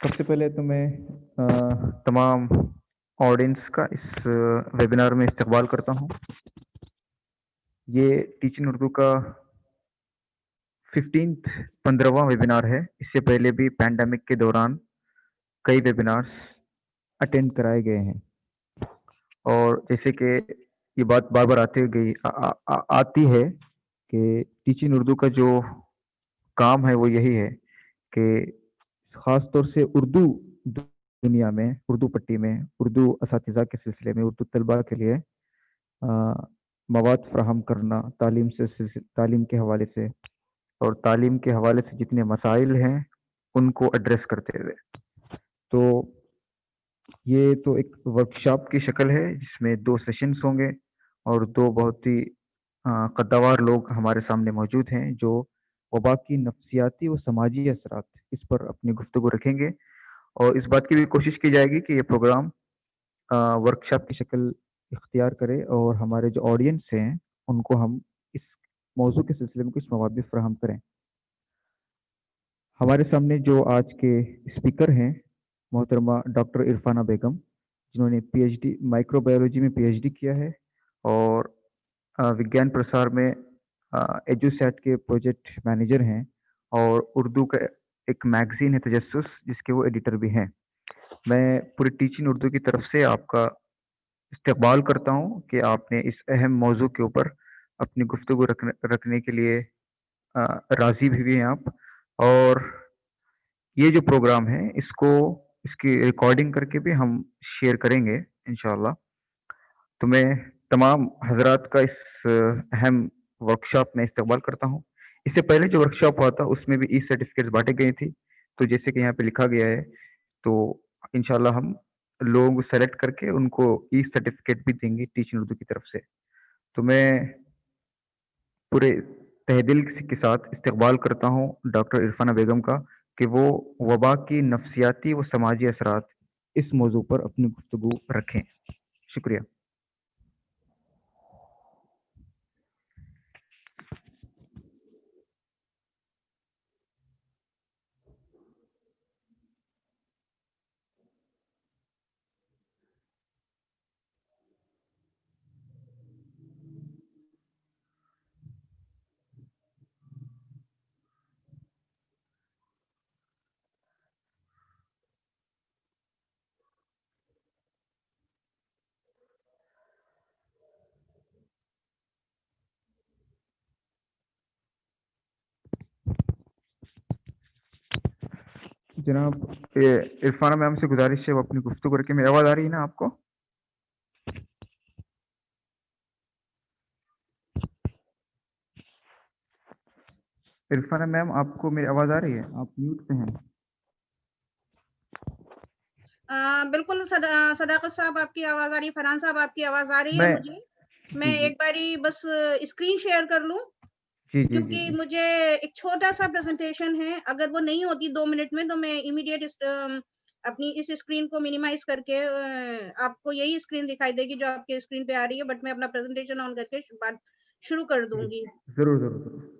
सबसे पहले तो मैं तमाम ऑडियंस का इस वेबिनार में इस्तकबाल करता हूँ। ये टीचिंग उर्दू का 15वां वेबिनार है। इससे पहले भी पैंडेमिक के दौरान कई वेबिनार्स अटेंड कराए गए हैं और जैसे कि ये बात बार-बार आती है कि टीचिंग उर्दू का जो काम है वो यही है कि ख़ास तौर से उर्दू दुनिया में, उर्दू पट्टी में, उर्दू असातिज़ा के सिलसिले में, उर्दू तलबा के लिए अ, मवाद फ़राहम करना, तालीम के हवाले से और तालीम के हवाले से जितने मसाइल हैं, उनको एड्रेस करते हुए। तो ये तो एक वर्कशॉप की शक्ल है जिसमें 2 सेशंस होंगे और 2 बहुत ही कद्दावर लोग हमारे सामने मौजूद हैं जो वबा की नफ्सियाती व समाजी असरात इस पर अपनी गुफ्तगू रखेंगे और इस बात की भी कोशिश की जाएगी कि ये प्रोग्राम वर्कशॉप की शक्ल इख्तियार करे और हमारे जो ऑडियंस हैं, उनको हम इस मौज़ू के सिलसिले में कुछ मवाद भी फ़राहम करें। हमारे सामने जो आज के स्पीकर हैं, मोहतरमा डॉक्टर इरफाना बेगम, जिन्होंने पीएचडी माइक्रोबायोलॉजी में पीएचडी किया है और विज्ञान प्रसार में एजुसैट के प्रोजेक्ट मैनेजर हैं और उर्दू का एक मैगज़ीन है तजस्सुस, जिसके वो एडिटर भी हैं। मैं पूरी टीचिंग उर्दू की तरफ से आपका इस्तकबाल करता हूँ कि आपने इस अहम मौज़ू के ऊपर अपनी गुफ्तगू रखने के लिए राज़ी भी हुए हैं आप और ये जो प्रोग्राम है इसकी रिकॉर्डिंग करके भी हम शेयर करेंगे इंशाअल्लाह। तो मैं तमाम हज़रात का इस अहम वर्कशॉप में इस्तकबाल करता हूँ। इससे पहले जो वर्कशॉप हुआ था उसमें भी ई-सर्टिफ़िकेट्स बाँटे गए थी। तो जैसे कि यहाँ पे लिखा गया है, तो इंशाअल्लाह हम लोग सेलेक्ट करके उनको ई-सर्टिफ़िकेट भी देंगे टीचिंग उर्दू की तरफ से। तो मैं पूरे तहे दिल के साथ इस्तकबाल करता हूँ डॉक्टर इरफाना बेगम का कि वो वबा की नफ्सियाती व समाजी असरात इस मौज़ू पर अपनी गुफ्तगू रखें। शुक्रिया। जनाब, ये इरफाना मैम से गुज़ारिश है वो अपनी गुफ्तगू रखें। मेरी आवाज़ आ रही है ना आपको? इरफाना मैम, आपको मेरी आवाज़ आ रही है? आप म्यूट पे हैं। बिल्कुल सदाकत साहब आपकी आवाज़ आ रही है, फरहान साहब आपकी आवाज़ आ रही है मैं मुझे। मैं जी, जी। एक बारी बस स्क्रीन शेयर कर लूँ, जी, जी, जी, क्योंकि जी। मुझे एक छोटा-सा प्रेज़ेंटेशन है, अगर वो नहीं होती 2 मिनट में तो मैं इमीडिएट अपनी इस स्क्रीन को मिनिमाइज़ करके आपको यही स्क्रीन दिखाई देगी जो आपके स्क्रीन पे आ रही है, बट मैं अपना प्रेज़ेंटेशन ऑन करके बात शुरू कर जी। दूँगी। ज़रूर, ज़रूर, ज़रूर।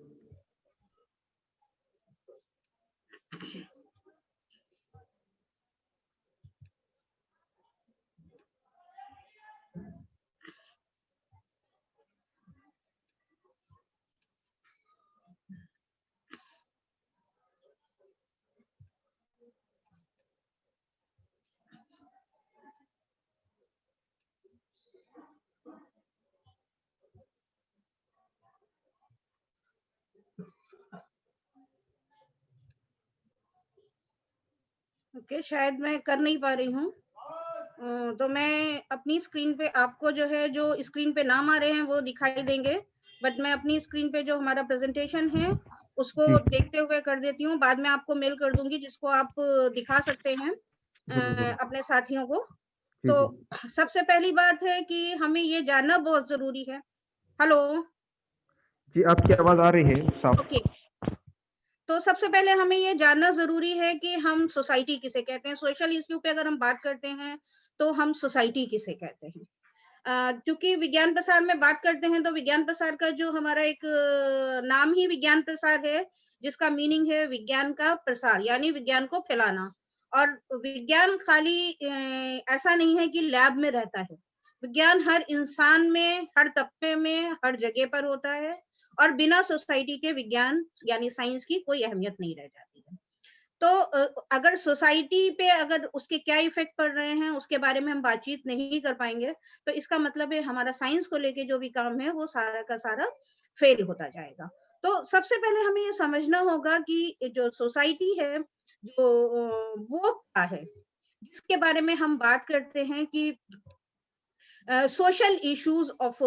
ओके, शायद मैं कर नहीं पा रही हूँ। तो मैं अपनी स्क्रीन पे आपको जो है, जो स्क्रीन पे नाम आ रहे हैं वो दिखाई देंगे, बट मैं अपनी स्क्रीन पे जो हमारा प्रेज़ेंटेशन है, उसको जी। देखते हुए कर देती हूँ। बाद में आपको मेल कर दूँगी जिसको आप दिखा सकते हैं ज़रूर, ज़रूर। अपने साथियों को। जी, तो जी। सबसे पहली बात है कि हमें ये जानना बहुत ज़रूरी है। हेलो, जी, आपकी आवाज़ आ रही है साफ़। ओके। तो सबसे पहले हमें ये जानना ज़रूरी है कि हम सोसाइटी किसे कहते हैं? सोशल इश्यू पे अगर हम बात करते हैं, तो हम सोसाइटी किसे कहते हैं? चूँकि विज्ञान प्रसार में बात करते हैं, तो विज्ञान प्रसार का जो हमारा एक नाम ही विज्ञान प्रसार है, जिसका मीनिंग है विज्ञान का प्रसार, यानी विज्ञान को फैलाना। और विज्ञान खाली ऐसा नहीं है कि लैब में रहता है। विज्ञान हर इंसान में, हर तबके में, हर जगह पर होता है और बिना सोसाइटी के विज्ञान यानी साइंस की कोई अहमियत नहीं रह जाती है। तो अगर सोसाइटी पे अगर उसके क्या इफ़ेक्ट पड़ रहे हैं, उसके बारे में हम बातचीत नहीं कर पाएँगे, तो इसका मतलब है हमारा साइंस को लेके जो भी काम है, वो सारा का सारा फ़ेल होता जाएगा। तो सबसे पहले हमें ये समझना होगा कि जो सोसाइटी है, जो वो क्या है? जिसके बारे में हम बात करते हैं कि सोशल इश्यूज़ ऑफ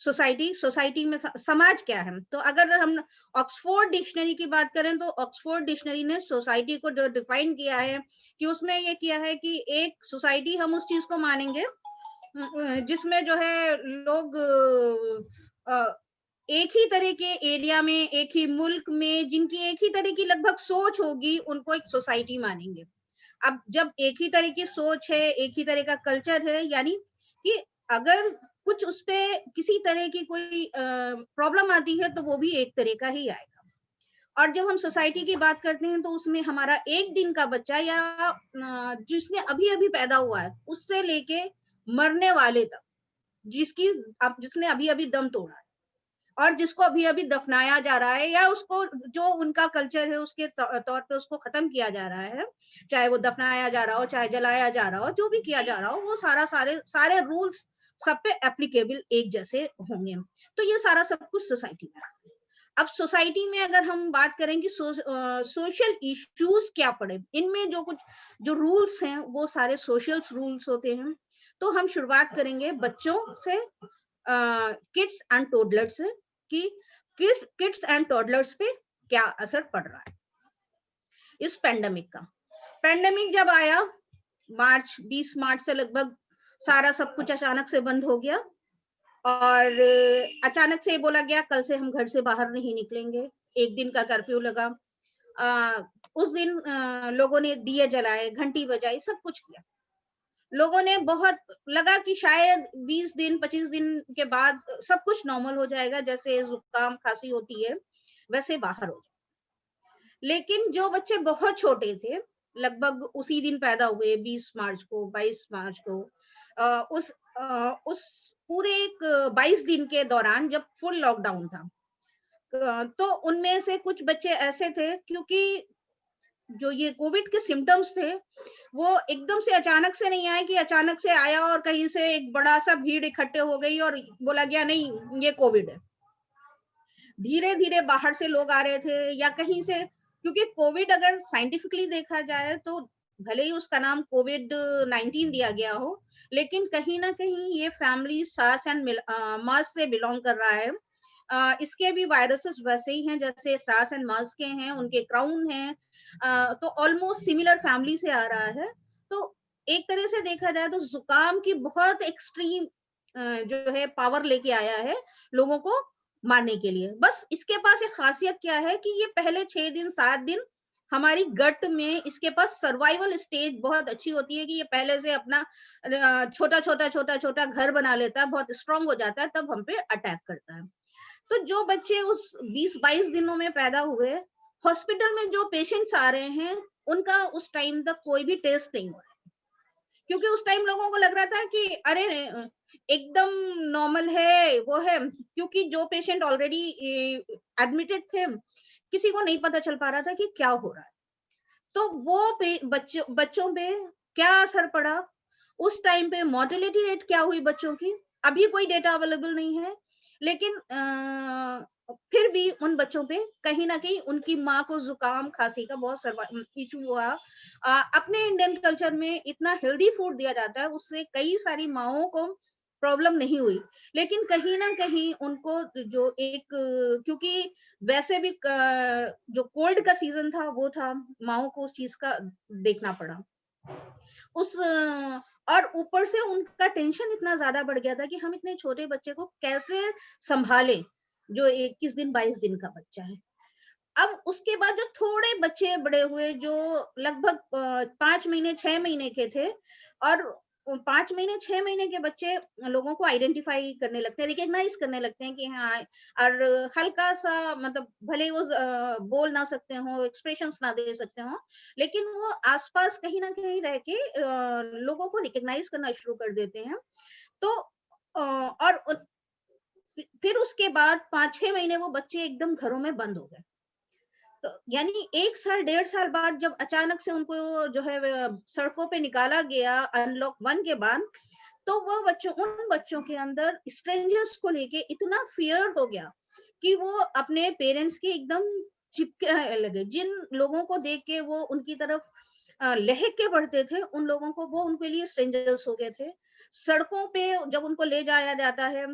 सोसाइटी में समाज क्या है? तो अगर हम ऑक्सफोर्ड डिक्शनरी की बात करें तो ऑक्सफोर्ड डिक्शनरी ने सोसाइटी को जो डिफाइन किया है कि उसमें ये किया है कि एक सोसाइटी हम उस चीज़ को मानेंगे जिसमें जो है लोग एक ही तरह के एरिया में, एक ही मुल्क में जिनकी एक ही तरह की लगभग सोच होगी, उनको एक सोसाइटी मानेंगे। अब जब एक ही तरह की सोच है, एक ही तरह का कल्चर है, यानी कि अगर कुछ उसपे किसी तरह की कोई प्रॉब्लम आती है, तो वो भी एक तरह का ही आएगा। और जब हम सोसाइटी की बात करते हैं, तो उसमें हमारा 1 दिन का बच्चा या जिसने अभी-अभी पैदा हुआ है, उससे लेके मरने वाले तक, जिसकी अब जिसने अभी-अभी दम तोड़ा है और जिसको अभी-अभी दफनाया जा रहा है या उसको जो उनका कल्चर है उसके तौर पे उसको खत्म किया जा रहा है, चाहे वो दफनाया जा रहा हो, चाहे जलाया जा रहा हो, जो भी किया जा रहा हो, वो सारे सारे रूल्स सब पे एप्लीकेबल एक जैसे होंगे। तो ये सारा सब कुछ सोसाइटी में आता है। अब सोसाइटी में अगर हम बात करें कि सोशल इश्यूज क्या पड़े, इनमें जो कुछ जो रूल्स हैं वो सारे सोशल रूल्स होते हैं। तो हम शुरुआत करेंगे बच्चों से, किड्स एंड टोडलर्स से, कि किड्स एंड टोडलर्स पे क्या असर पड़ रहा है इस पेंडेमिक का। पेंडेमिक जब आया मार्च 20 मार्च से लगभग सारा सब कुछ अचानक से बंद हो गया और अचानक से बोला गया कल से हम घर से बाहर नहीं निकलेंगे। 1 दिन का कर्फ्यू लगा। उस दिन लोगों ने दिए जलाए, घंटी बजाई, सब कुछ किया। लोगों ने बहुत लगा कि शायद 20 दिन 25 दिन के बाद सब कुछ नॉर्मल हो जाएगा, जैसे जुकाम खांसी होती है वैसे बाहर हो जाए। लेकिन जो बच्चे बहुत छोटे थे, लगभग उसी दिन पैदा हुए 20 मार्च को, 22 मार्च को, उस पूरे एक 22 दिन के दौरान जब फुल लॉकडाउन था, तो उनमें से कुछ बच्चे ऐसे थे, क्योंकि जो ये कोविड के सिम्पटम्स थे, वो एकदम से अचानक से नहीं आए कि अचानक से आया और कहीं से एक बड़ा-सा भीड़ इकट्ठे हो गई और बोला गया नहीं ये कोविड है। धीरे-धीरे बाहर से लोग आ रहे थे या कहीं से, क्योंकि कोविड अगर साइंटिफिकली देखा जाए तो भले ही उसका नाम कोविड-19 दिया गया हो, लेकिन कहीं न कहीं ये फैमिली सार्स एंड मार्स से बिलॉन्ग कर रहा है। इसके भी वायरसेस वैसे ही हैं जैसे सार्स एंड मार्स के हैं, उनके क्राउन हैं। तो ऑलमोस्ट सिमिलर फैमिली से आ रहा है। तो एक तरह से देखा जाए तो जुकाम की बहुत एक्सट्रीम जो है पावर लेके आया है लोगों को मारने के लिए। बस इसके पास एक खासियत क्या है कि ये पहले 6 दिन 7 दिन हमारी गट में इसके पास सर्वाइवल स्टेज बहुत अच्छी होती है कि ये पहले से अपना छोटा-छोटा घर बना लेता है, बहुत स्ट्रॉन्ग हो जाता है, तब हम पे अटैक करता है। तो जो बच्चे उस 20-22 दिनों में पैदा हुए, हॉस्पिटल में जो पेशेंट्स आ रहे हैं, उनका उस टाइम तक कोई भी टेस्ट नहीं हुआ। क्योंकि उस टाइम लोगों को लग रहा था कि अरे एकदम नॉर्मल है, वो है, क्योंकि जो पेशेंट ऑलरेडी एडमिटेड थे, किसी को नहीं पता चल पा रहा था कि क्या हो रहा है। तो वो बच्चों बच्चों पे क्या असर पड़ा, उस टाइम पे मोर्टेलिटी रेट क्या हुई बच्चों की, अभी कोई डेटा अवेलेबल नहीं है। लेकिन फिर भी उन बच्चों पे कहीं न कहीं उनकी माँ को ज़ुकाम, खाँसी का बहुत इश्यू हुआ। अपने इंडियन कल्चर में इतना हेल्दी फूड दिया जाता है, उससे कई सारी माँओं को प्रॉब्लम नहीं हुई। लेकिन कहीं न कहीं उनको जो एक क्योंकि वैसे भी जो कोल्ड का सीज़न था, वो था, माँओं को उस चीज़ का देखना पड़ा। उस और ऊपर से उनका टेंशन इतना ज़्यादा बढ़ गया था कि हम इतने छोटे बच्चे को कैसे सँभालें, जो 21 दिन 22 दिन का बच्चा है। अब उसके बाद जो थोड़े बच्चे बड़े हुए जो लगभग 5 महीने 6 महीने के थे और 5 महीने 6 महीने के बच्चे लोगों को आइडेंटिफाई करने लगते हैं, रिकॉग्नाइज करने लगते हैं कि हाँ, और हल्का सा मतलब भले वो बोल ना सकते हो, एक्सप्रेशंस ना दे सकते हो, लेकिन वो आसपास कहीं ना कहीं रह के लोगों को रिकॉग्नाइज करना शुरू कर देते हैं। तो और फिर उसके बाद 5-6 महीने वो बच्चे एकदम घरों में बंद हो गए। तो यानी 1 साल, 1.5 साल बाद जब अचानक से उनको जो है सड़कों पे निकाला गया अनलॉक 1 के बाद, तो वो उन बच्चों के अंदर स्ट्रेंजर्स को लेके इतना फियर हो गया कि वो अपने पेरेंट्स के एकदम चिपके लगे। जिन लोगों को देख के वो उनकी तरफ लहक के बढ़ते थे, उन लोगों को वो उनके लिए स्ट्रेंजर्स हो गए थे। सड़कों पे जब उनको ले जाया जाता है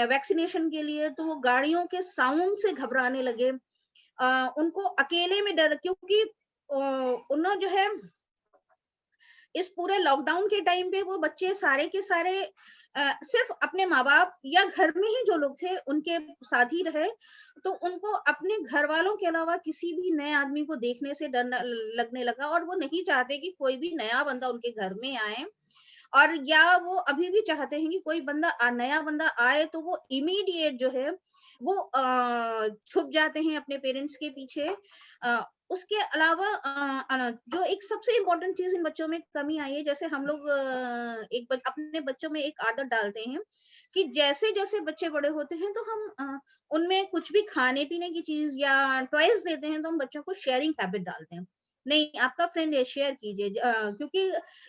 वैक्सीनेशन के लिए, तो वो गाड़ियों के साउंड से घबराने लगे। उनको अकेले में डर, क्योंकि उन्होंने जो है इस पूरे लॉकडाउन के टाइम पे वो बच्चे सारे के सारे सिर्फ अपने माँ-बाप या घर में ही जो लोग थे उनके साथ ही रहे, तो उनको अपने घर वालों के अलावा किसी भी नए आदमी को देखने से डर लगने लगा, और वो नहीं चाहते कि कोई भी नया बंदा उनके घर में आए। और या वो अभी भी चाहते हैं कि कोई नया बंदा आए तो वो इमीडिएट जो है वो छुप जाते हैं अपने पेरेंट्स के पीछे। उसके अलावा जो एक सबसे इम्पोर्टेंट चीज इन बच्चों में कमी आई है, जैसे हम लोग अपने बच्चों में एक आदत डालते हैं कि जैसे जैसे बच्चे बड़े होते हैं तो हम उनमें कुछ भी खाने पीने की चीज या टॉयज देते हैं, तो हम बच्चों को शेयरिंग हैबिट डालते हैं। नहीं, आपका फ्रेंड है, शेयर कीजिए। क्योंकि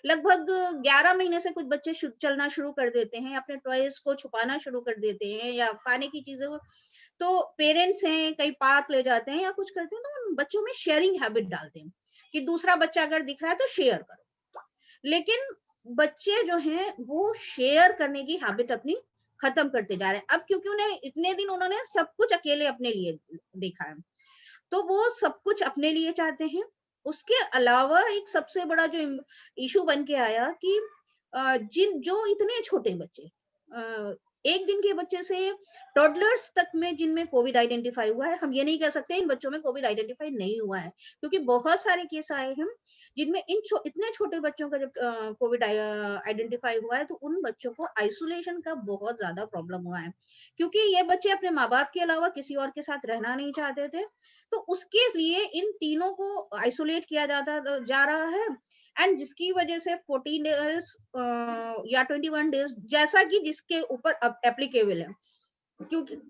लगभग 11 महीने से कुछ बच्चे चलना शुरू कर देते हैं, अपने टॉयज को छुपाना शुरू कर देते हैं या खाने की चीजें को, तो पेरेंट्स हैं कहीं पार्क ले जाते हैं या कुछ करते हैं, तो उन बच्चों में शेयरिंग हैबिट डालते हैं कि दूसरा बच्चा अगर दिख रहा है तो शेयर करो। लेकिन बच्चे जो हैं वो शेयर करने की हैबिट अपनी खत्म करते जा रहे हैं। अब क्योंकि उन्हें इतने दिन उन्होंने सब कुछ अकेले अपने लिए देखा है, तो वो सब कुछ अपने लिए चाहते हैं। उसके अलावा एक सबसे बड़ा जो इश्यू बन के आया कि जिन जो इतने छोटे बच्चे, 1 दिन के बच्चे से टॉडलर्स तक में जिनमें कोविड आइडेंटिफाई हुआ है, हम ये नहीं कह सकते इन बच्चों में कोविड आइडेंटिफाई नहीं हुआ है, क्योंकि बहुत सारे केस आए हैं जिनमें इतने छोटे बच्चों का जब कोविड आइडेंटिफाई हुआ है, तो उन बच्चों को आइसोलेशन का बहुत ज्यादा प्रॉब्लम हुआ है, क्योंकि ये बच्चे अपने माँ बाप के अलावा किसी और के साथ रहना नहीं चाहते थे। तो उसके लिए इन तीनों को आइसोलेट किया जाता जा रहा है, एंड जिसकी वजह से 14 डेज या 21 डेज, जैसा कि जिसके ऊपर एप्लीकेबल है, क्योंकि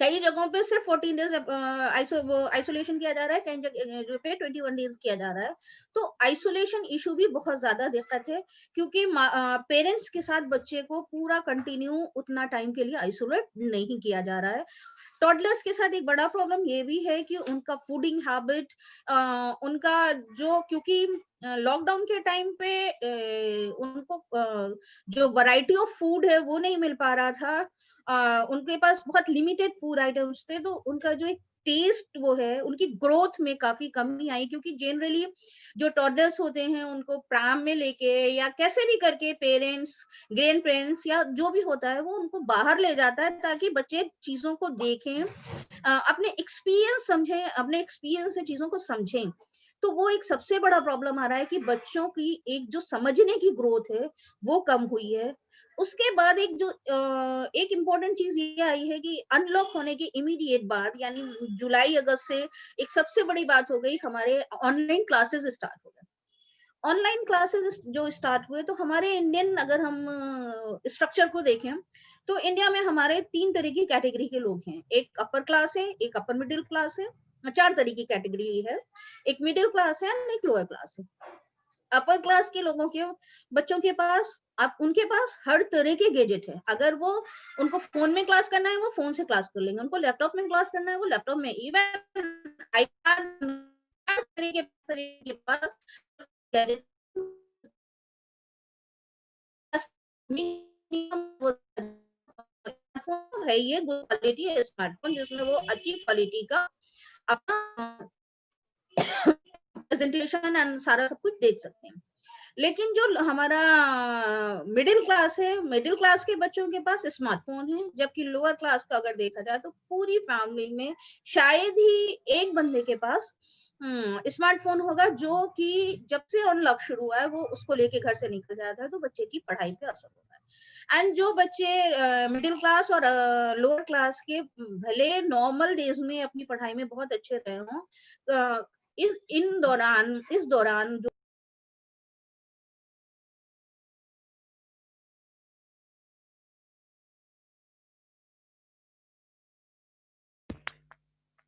कई जगहों पे सिर्फ 14 डेज आइसोलेशन किया जा रहा है, कई जगह पे 21 डेज किया जा रहा है। तो आइसोलेशन इशू भी बहुत ज्यादा दिक्कत है, क्योंकि पेरेंट्स के साथ बच्चे को पूरा कंटिन्यू उतना टाइम के लिए आइसोलेट नहीं किया जा रहा है। टॉडलर्स के साथ एक बड़ा प्रॉब्लम ये भी है कि उनका फूडिंग हैबिट, उनका जो, क्योंकि लॉकडाउन के टाइम पे उनको जो वैरायटी ऑफ फूड है वो नहीं मिल पा रहा था। उनके पास बहुत लिमिटेड फूड आइटम्स थे, तो उनका जो एक टेस्ट वो है, उनकी ग्रोथ में काफी कमी आई, क्योंकि जनरली जो टॉडलर्स होते हैं उनको प्राम में लेके या कैसे भी करके पेरेंट्स, ग्रैंड पेरेंट्स या जो भी होता है वो उनको बाहर ले जाता है ताकि बच्चे चीजों को देखें, अपने एक्सपीरियंस समझें, अपने एक्सपीरियंस से चीजों को समझें। तो वो एक सबसे बड़ा प्रॉब्लम आ रहा है कि बच्चों की एक जो समझने की ग्रोथ है वो कम हुई है। उसके बाद एक इम्पोर्टेंट चीज ये आई है कि अनलॉक होने के इमीडिएट बाद, यानी जुलाई अगस्त से एक सबसे बड़ी बात हो गई, हमारे ऑनलाइन क्लासेस स्टार्ट हो गए। ऑनलाइन क्लासेस जो स्टार्ट हुए, तो हमारे इंडियन, अगर हम स्ट्रक्चर को देखें, तो इंडिया में हमारे 3 तरह की कैटेगरी के लोग हैं। एक अपर क्लास है, एक अपर मिडिल क्लास है, 4 तरह की कैटेगरी है। एक मिडिल क्लास है और एक लोअर क्लास है। अपर क्लास के लोगों के बच्चों के पास, आप उनके पास हर तरह के गैजेट है। अगर वो उनको फोन में क्लास करना है वो फोन से क्लास कर लेंगे, उनको लैपटॉप में क्लास करना है वो लैपटॉप में, इवन आईपैड, हर तरह के पास गैजेट है। ये गुड क्वालिटी है स्मार्टफोन, जिसमें वो अच्छी क्वालिटी का अपना प्रेजेंटेशन एंड सारा सब कुछ देख सकते हैं। लेकिन जो हमारा मिडिल क्लास है, मिडिल क्लास के बच्चों के पास स्मार्टफ़ोन है, जबकि लोअर क्लास का अगर देखा जाए तो पूरी फैमिली में शायद ही एक बंदे के पास स्मार्टफ़ोन होगा जो कि जब से अनलॉक शुरू हुआ है वो उसको लेके घर से निकल जाता है, तो बच्चे की पढ़ाई पे असर होता है। एंड जो बच्चे मिडिल क्लास और लोअर क्लास के भले नॉर्मल डेज़ में अपनी पढ़ाई में बहुत अच्छे रहे हों, इस दौरान जो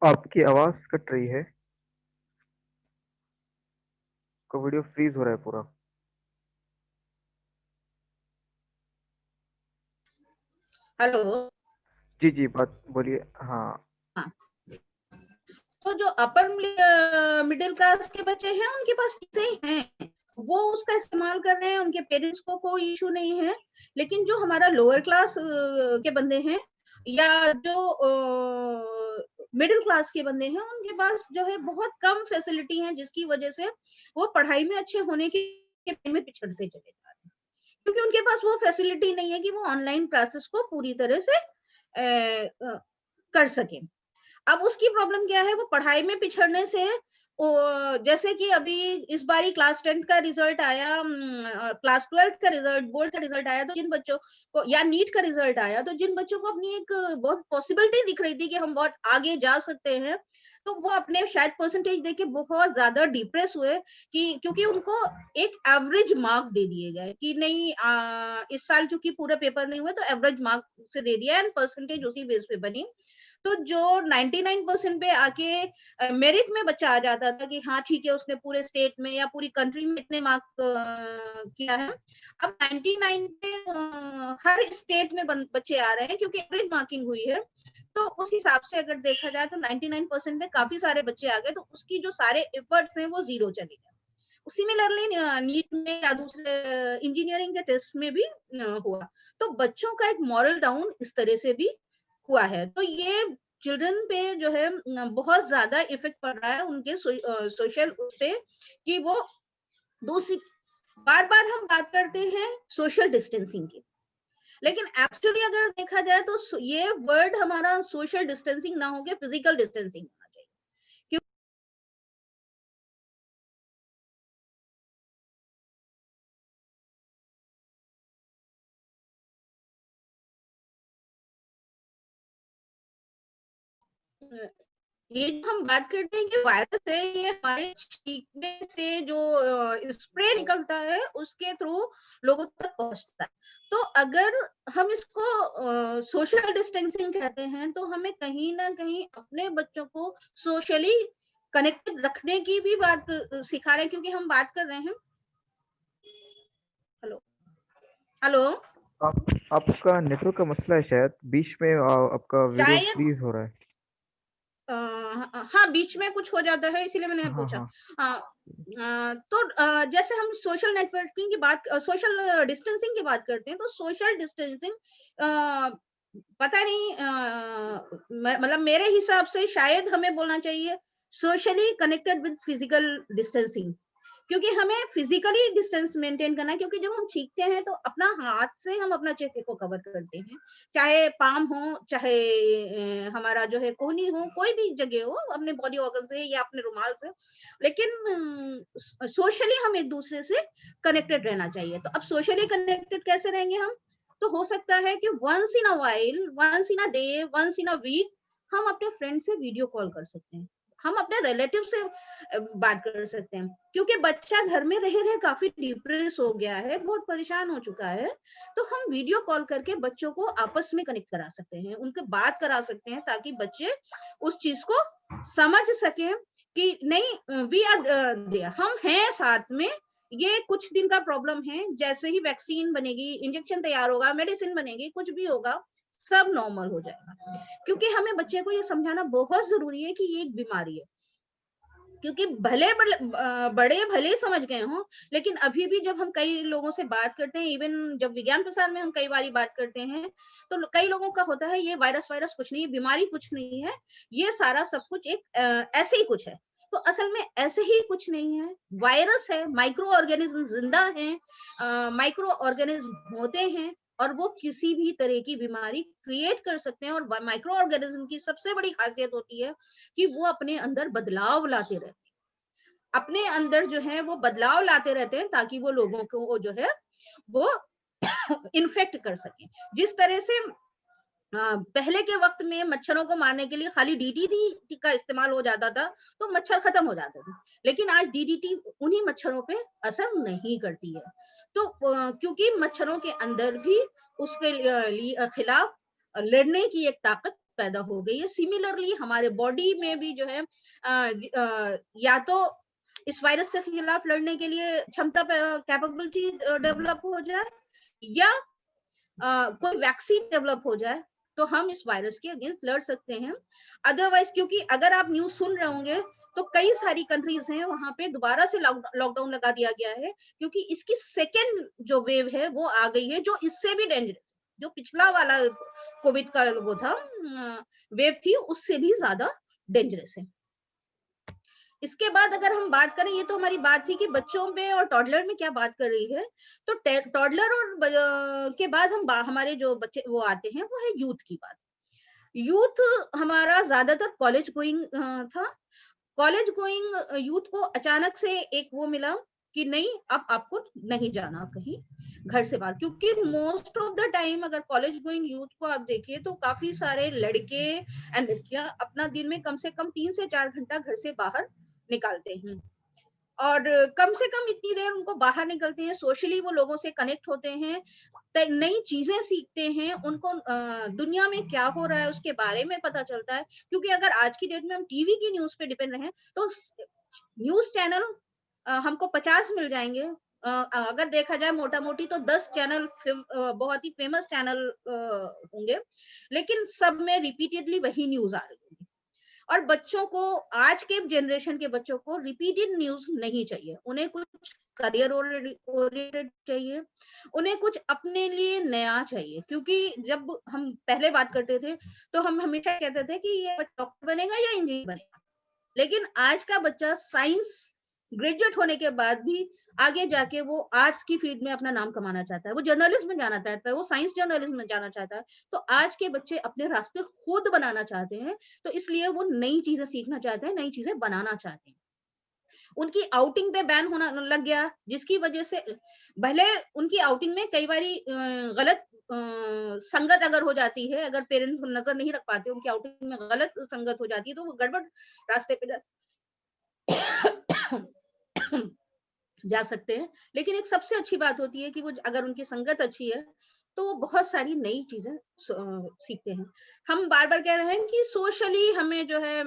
आपकी आवाज कट रही है। आपका वीडियो फ्रीज हो रहा है पूरा। हेलो। जी जी, बात बोलिए। हाँ। हाँ, तो जो अपर मिडिल क्लास के बच्चे हैं उनके पास चीजें हैं, वो उसका इस्तेमाल कर रहे हैं, उनके पेरेंट्स को कोई इशू नहीं है। लेकिन जो हमारा लोअर क्लास के बंदे हैं या जो मिडिल क्लास के बंदे हैं, उनके पास जो है बहुत कम फैसिलिटी है, जिसकी वजह से वो पढ़ाई में अच्छे होने के में पिछड़ते चले जा रहे हैं, क्योंकि उनके पास वो फैसिलिटी नहीं है कि वो ऑनलाइन क्लासेस को पूरी तरह से कर सकें। अब उसकी प्रॉब्लम क्या है, वो पढ़ाई में पिछड़ने से जैसे कि अभी इस बारी क्लास 10th का रिजल्ट आया, क्लास 12th का रिजल्ट, बोर्ड का रिजल्ट आया, तो जिन बच्चों को या नीट का रिजल्ट आया, तो जिन बच्चों को अपनी एक बहुत पॉसिबिलिटी दिख रही थी कि हम बहुत आगे जा सकते हैं, तो वो अपने शायद परसेंटेज देख के बहुत ज्यादा डिप्रेस हुए कि क्योंकि उनको एक एवरेज मार्क दे दिए गए कि नहीं, इस साल चूंकि पूरा पेपर नहीं हुआ तो एवरेज मार्क से दे दिया एंड परसेंटेज उसी बेस पे बनी। तो जो 99% पे आके मेरिट में बच्चा आ जाता था कि हाँ ठीक है, उसने पूरे स्टेट में या पूरी कंट्री में इतने मार्क किया है। अब 99 पे हर स्टेट में बच्चे आ रहे हैं क्योंकि एवरेज मार्किंग हुई है। तो उस हिसाब से अगर देखा जाए तो 99% में काफी सारे बच्चे आ गए, तो उसकी जो सारे एफर्ट्स हैं वो जीरो चले गए। सिमिलरली नीट में या दूसरे इंजीनियरिंग के टेस्ट में भी हुआ। तो बच्चों का एक मॉरल डाउन इस तरह से भी हुआ है। तो ये चिल्ड्रन पे जो है बहुत ज्यादा इफेक्ट पड़ रहा है उनके सोशल उस पे कि वो दूसरी बार बार हम बात करते हैं सोशल डिस्टेंसिंग की, लेकिन एक्चुअली अगर देखा जाए तो ये वर्ड हमारा सोशल डिस्टेंसिंग ना होके फिजिकल डिस्टेंसिंग होना चाहिए। क्यों ये जो हम बात करते हैं कि वायरस है, ये हमारे छींकने से जो स्प्रे निकलता है उसके थ्रू लोगों तक पहुंचता है। तो अगर हम इसको सोशल डिस्टेंसिंग कहते हैं, तो हमें कहीं ना कहीं अपने बच्चों को सोशली कनेक्टेड रखने की भी बात सिखा रहे हैं, क्योंकि हम बात कर रहे हैं। हेलो। हेलो। आपका नेटवर्क का मसला है शायद, बीच में आपका वीडियो शायद फ्रीज हो रहा है। हाँ, बीच में कुछ हो जाता है, इसीलिए मैंने हाँ पूछा। हाँ। तो जैसे हम सोशल नेटवर्किंग की बात, सोशल डिस्टेंसिंग की बात करते हैं, तो सोशल डिस्टेंसिंग पता नहीं, मतलब मेरे हिसाब से शायद हमें बोलना चाहिए socially connected with physical distancing, क्योंकि हमें फिजिकली डिस्टेंस मेंटेन करना है, क्योंकि जब हम छींकते हैं तो अपना हाथ से हम अपना चेहरे को कवर करते हैं, चाहे पाम हो, चाहे हमारा जो है कोहनी हो, कोई भी जगह हो, अपने बॉडी ऑर्गन से या अपने रुमाल से। लेकिन सोशली हम एक दूसरे से कनेक्टेड रहना चाहिए। तो अब सोशली कनेक्टेड कैसे रहेंगे हम? तो हो सकता है कि once in a while, once in a day, once in a week हम अपने फ्रेंड से वीडियो कॉल कर सकते हैं, हम अपने रिलेटिव से बात कर सकते हैं, क्योंकि बच्चा घर में रह रहे काफी डिप्रेस हो गया है, बहुत परेशान हो चुका है। तो हम वीडियो कॉल करके बच्चों को आपस में कनेक्ट करा सकते हैं, उनके बात करा सकते हैं, ताकि बच्चे उस चीज को समझ सकें कि नहीं, वी आर हम हैं साथ में, ये कुछ दिन का प्रॉब्लम है, जैसे ही वैक्सीन बनेगी, इंजेक्शन तैयार होगा, मेडिसिन बनेगी, कुछ भी होगा, सब नॉर्मल हो जाएगा। क्योंकि हमें बच्चे को ये समझाना बहुत जरूरी है कि ये एक बीमारी है, क्योंकि बड़े भले समझ गए हों, लेकिन अभी भी जब हम कई लोगों से बात करते हैं, इवन जब विज्ञान प्रसार में हम कई बार बात करते हैं, तो कई लोगों का होता है ये वायरस वायरस कुछ नहीं, बीमारी कुछ नहीं है, ये सारा सब कुछ एक ऐसे ही कुछ है। तो असल में ऐसे ही कुछ नहीं है, वायरस है, माइक्रो ऑर्गेनिज्म जिंदा है, माइक्रो ऑर्गेनिज्म होते हैं और वो किसी भी तरह की बीमारी क्रिएट कर सकते हैं। और माइक्रो ऑर्गेनिज्म की सबसे बड़ी खासियत होती है कि वो अपने अंदर बदलाव लाते रहते हैं, अपने अंदर जो है वो बदलाव लाते रहते हैं ताकि वो लोगों को जो है वो इन्फेक्ट कर सके। जिस तरह से पहले के वक्त में मच्छरों को मारने के लिए खाली डीडीटी का इस्तेमाल हो जाता था तो मच्छर खत्म हो जाते थे, लेकिन आज डीडीटी उन्हीं मच्छरों पे असर नहीं करती है। तो क्योंकि मच्छरों के अंदर भी उसके खिलाफ लड़ने की एक ताकत पैदा हो गई है। सिमिलरली हमारे बॉडी में भी जो है या तो इस वायरस के खिलाफ लड़ने के लिए क्षमता कैपेबिलिटी डेवलप हो जाए या कोई वैक्सीन डेवलप हो जाए तो हम इस वायरस के अगेंस्ट लड़ सकते हैं। अदरवाइज क्योंकि अगर आप न्यूज सुन रहे होंगे तो कई सारी कंट्रीज हैं वहां पे दोबारा से लॉकडाउन लगा दिया गया है क्योंकि इसकी सेकेंड जो वेव है वो आ गई है जो इससे भी डेंजरस, जो पिछला वाला कोविड का वो था वेव थी उससे भी ज्यादा डेंजरस है। इसके बाद अगर हम बात करें, ये तो हमारी बात थी कि बच्चों में और टॉडलर में क्या बात कर रही है, तो टॉडलर और के बाद हम हमारे जो बच्चे वो आते हैं वो है यूथ की बात। यूथ हमारा ज्यादातर कॉलेज गोइंग था। कॉलेज गोइंग यूथ को अचानक से एक वो मिला कि नहीं अब आपको नहीं जाना कहीं घर से बाहर, क्योंकि मोस्ट ऑफ द टाइम अगर कॉलेज गोइंग यूथ को आप देखिए तो काफी सारे लड़के एंड लड़कियां अपना दिन में कम से कम 3 से 4 घंटा घर से बाहर निकालते हैं और कम से कम इतनी देर उनको बाहर निकलते हैं, सोशली वो लोगों से कनेक्ट होते हैं, नई चीजें सीखते हैं, उनको दुनिया में क्या हो रहा है उसके बारे में पता चलता है। क्योंकि अगर आज की डेट में हम टीवी की न्यूज पे डिपेंड रहे तो न्यूज चैनल हमको 50 मिल जाएंगे, अगर देखा जाए मोटा मोटी तो 10 चैनल बहुत ही फेमस चैनल होंगे, लेकिन सब में रिपीटेडली वही न्यूज आ रही है। और बच्चों को, आज के जनरेशन के बच्चों को रिपीटेड न्यूज नहीं चाहिए, उन्हें कुछ करियर ओरिएंटेड चाहिए, उन्हें कुछ अपने लिए नया चाहिए। क्योंकि जब हम पहले बात करते थे तो हम हमेशा कहते थे कि ये डॉक्टर बनेगा या इंजीनियर बनेगा, लेकिन आज का बच्चा साइंस ग्रेजुएट होने के बाद भी आगे जाके वो आर्ट्स की फील्ड में अपना नाम कमाना चाहता है, वो जर्नलिज्म में जाना चाहता है, वो साइंस जर्नलिज्म में जाना चाहता है। तो आज के बच्चे अपने रास्ते खुद बनाना चाहते हैं, तो इसलिए वो नई चीजें सीखना चाहते हैं, नई चीजें बनाना चाहते हैं। उनकी आउटिंग पे बैन होना लग गया, जिसकी वजह से भले उनकी आउटिंग में कई बारी गलत संगत अगर हो जाती है, अगर पेरेंट्स नजर नहीं रख पाते, उनकी आउटिंग में गलत संगत हो जाती है तो वो गड़बड़ रास्ते पे जा सकते हैं। लेकिन एक सबसे अच्छी बात होती है कि वो अगर उनकी संगत अच्छी है तो वो बहुत सारी नई चीजें सीखते हैं। हम बार बार कह रहे हैं कि सोशली हमें जो है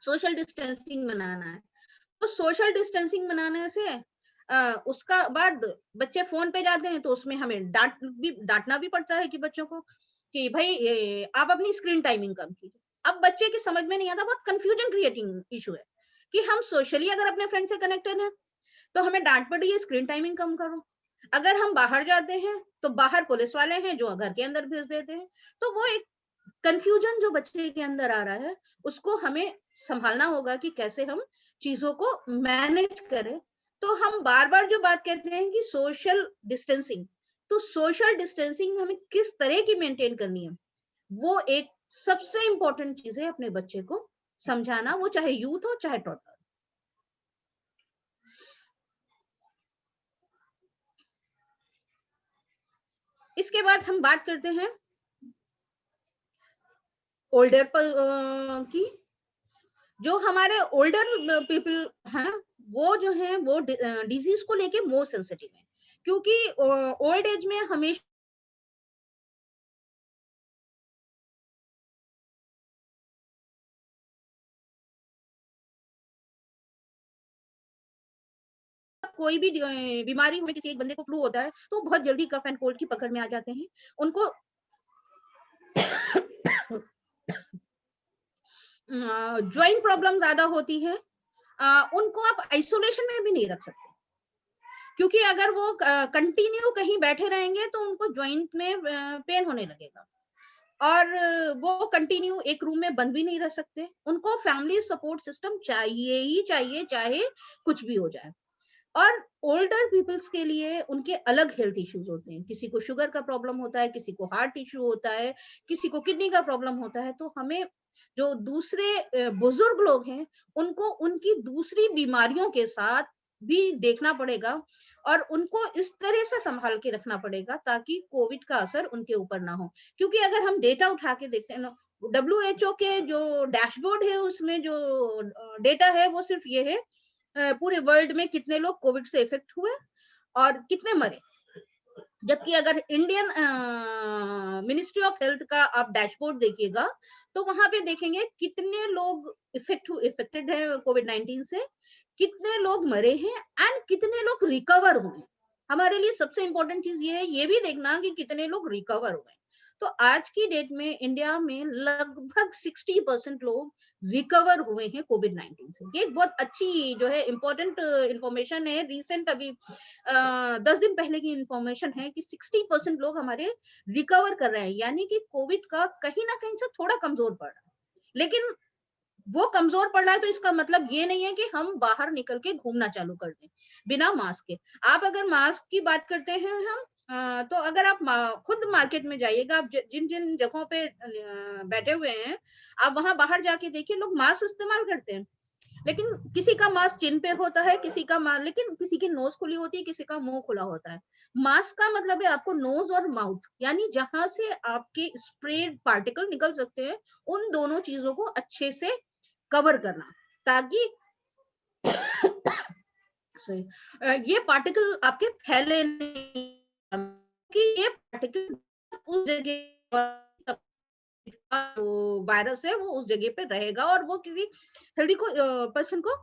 सोशल डिस्टेंसिंग बनाना है, तो सोशल डिस्टेंसिंग बनाने से उसका बाद बच्चे फोन पे जाते हैं तो उसमें हमें डांटना भी पड़ता है कि बच्चों को कि भाई आप अपनी स्क्रीन टाइमिंग कम कीजिए। अब बच्चे की समझ में नहीं आता, बहुत कंफ्यूजन क्रिएटिंग इशू है कि हम सोशली अगर अपने फ्रेंड से कनेक्टेड हैं तो हमें डांट पड़ी है स्क्रीन टाइमिंग कम करो, अगर हम बाहर जाते हैं तो बाहर पुलिस वाले हैं जो घर के अंदर भेज देते हैं। तो वो एक कंफ्यूजन जो बच्चे के अंदर आ रहा है उसको हमें संभालना होगा कि कैसे हम चीजों को मैनेज करें। तो हम बार बार जो बात कहते हैं कि सोशल डिस्टेंसिंग, तो सोशल डिस्टेंसिंग हमें किस तरह की मेंटेन करनी है, वो एक सबसे इंपॉर्टेंट चीज है अपने बच्चे को समझाना, वो चाहे यूथ हो चाहे टॉडलर। इसके बाद हम बात करते हैं ओल्डर की। जो हमारे ओल्डर पीपल हैं वो जो हैं वो डिजीज को लेके मोर सेंसिटिव है, क्योंकि ओल्ड एज में हमेशा कोई भी बीमारी हो, किसी एक बंदे को फ्लू होता है तो बहुत जल्दी कफ एंड कोल्ड की पकड़ में आ जाते हैं, उनको ज्वाइंट प्रॉब्लम ज्यादा होती है, उनको आप आइसोलेशन में भी नहीं रख सकते, क्योंकि अगर वो कंटिन्यू कहीं बैठे रहेंगे तो उनको ज्वाइंट में पेन होने लगेगा। और वो कंटिन्यू एक रूम में बंद भी नहीं रह सकते, उनको फैमिली सपोर्ट सिस्टम चाहिए ही चाहिए, चाहे कुछ भी हो जाए। और ओल्डर पीपल्स के लिए उनके अलग हेल्थ इश्यूज होते हैं, किसी को शुगर का प्रॉब्लम होता है, किसी को हार्ट इश्यू होता है, किसी को किडनी का प्रॉब्लम होता है। तो हमें जो दूसरे बुजुर्ग लोग हैं, उनको उनकी दूसरी बीमारियों के साथ भी देखना पड़ेगा और उनको इस तरह से संभाल के रखना पड़ेगा ताकि कोविड का असर उनके ऊपर ना हो। क्योंकि अगर हम डेटा उठा के देखते हैं ना, WHO के जो डैशबोर्ड है उसमें जो डेटा है वो सिर्फ ये है, पूरे वर्ल्ड में कितने लोग कोविड से इफेक्ट हुए और कितने मरे। जबकि अगर इंडियन मिनिस्ट्री ऑफ हेल्थ का आप डैशबोर्ड देखिएगा, तो वहां पे देखेंगे कितने लोग इफेक्टेड है कोविड 19 से, कितने लोग मरे हैं एंड कितने लोग रिकवर हुए हैं। हमारे लिए सबसे इंपॉर्टेंट चीज ये है, ये भी देखना कि कितने लोग रिकवर हुए हैं। तो आज की डेट में इंडिया में लगभग 60% लोग रिकवर हुए हैं कोविड 19 से। ये एक बहुत अच्छी जो है इंपॉर्टेंट इंफॉर्मेशन है, रिसेंट अभी 10 दिन पहले की इंफॉर्मेशन है कि 60% लोग हमारे रिकवर कर रहे हैं, यानी कि कोविड का कहीं ना कहीं से थोड़ा कमजोर पड़ रहा है। लेकिन वो कमजोर पड़ रहा है तो इसका मतलब ये नहीं है कि हम बाहर निकल के घूमना चालू कर दें बिना मास्क के। आप अगर मास्क की बात करते हैं हम, तो अगर आप खुद मार्केट में जाइएगा, आप जिन जिन जगहों पे बैठे हुए हैं, आप वहां बाहर जाके देखिए, लोग मास्क इस्तेमाल करते हैं। लेकिन किसी का मास्क चिन पे होता है, किसी का लेकिन किसी की नोज खुली होती है, किसी का मुंह खुला होता है। मास्क का मतलब है आपको नोज और माउथ, यानी जहां से आपके स्प्रे पार्टिकल निकल सकते हैं, उन दोनों चीजों को अच्छे से कवर करना, ताकि sorry, ये पार्टिकल आपके फैले नहीं, कि ये पार्टिकल उस जगह जो वायरस है वो उस जगह पे रहेगा और वो किसी हेल्दी को पर्सन को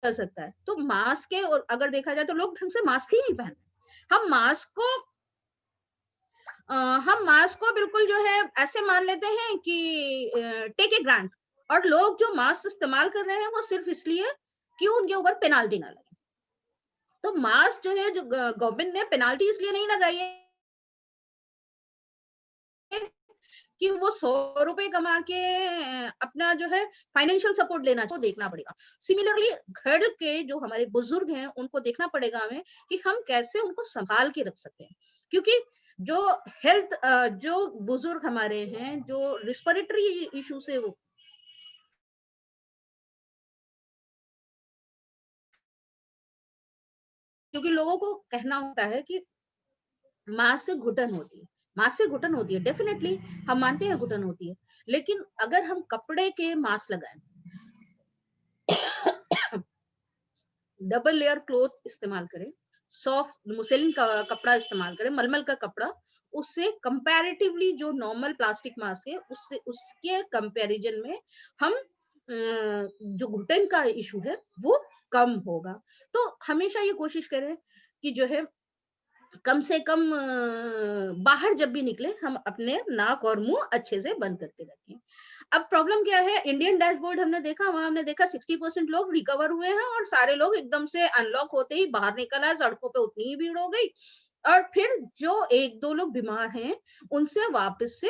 कर सकता है। तो मास्क के, और अगर देखा जाए तो लोग ढंग से मास्क ही नहीं पहनते। हम मास्क को हम मास्क को बिल्कुल जो है ऐसे मान लेते हैं कि टेक ए ग्रांट, और लोग जो मास्क इस्तेमाल कर रहे हैं वो सिर्फ इसलिए कि उनके ऊपर पेनाल्टी ना लगे। तो मास्क जो है, जो गवर्नमेंट ने पेनाल्टी इसलिए नहीं लगाई है कि वो 100 रुपए कमा के अपना जो है फाइनेंशियल सपोर्ट लेना, तो देखना पड़ेगा। सिमिलरली घर के जो हमारे बुजुर्ग हैं उनको देखना पड़ेगा हमें कि हम कैसे उनको संभाल के रख सकते हैं। क्योंकि जो हेल्थ जो बुजुर्ग हमारे हैं, जो रिस्पिरेटरी इशू से वो, क्योंकि लोगों को कहना होता है कि माँ से घुटन होती है, माँ से घुटन होती है, डेफिनेटली हम मानते हैं घुटन होती है। लेकिन अगर हम कपड़े के मास्क लगाएं, डबल लेयर क्लोथ इस्तेमाल करें, सॉफ्ट मुसेलिन का कपड़ा इस्तेमाल करें, मलमल का कपड़ा, उससे कंपैरेटिवली जो नॉर्मल प्लास्टिक मास्क है उससे, उसके कंपैरिजन में हम जो घुटन का इशू है वो कम होगा। तो हमेशा ये कोशिश करें कि जो है कम से कम बाहर जब भी निकले हम अपने नाक और मुंह अच्छे से बंद करके रखें। अब प्रॉब्लम क्या है, इंडियन डैशबोर्ड हमने देखा, वहां हमने देखा 60% लोग रिकवर हुए हैं और सारे लोग एकदम से अनलॉक होते ही बाहर निकल आए, सड़कों पे उतनी ही भीड़ हो गई। और फिर जो एक दो लोग बीमार हैं उनसे वापस से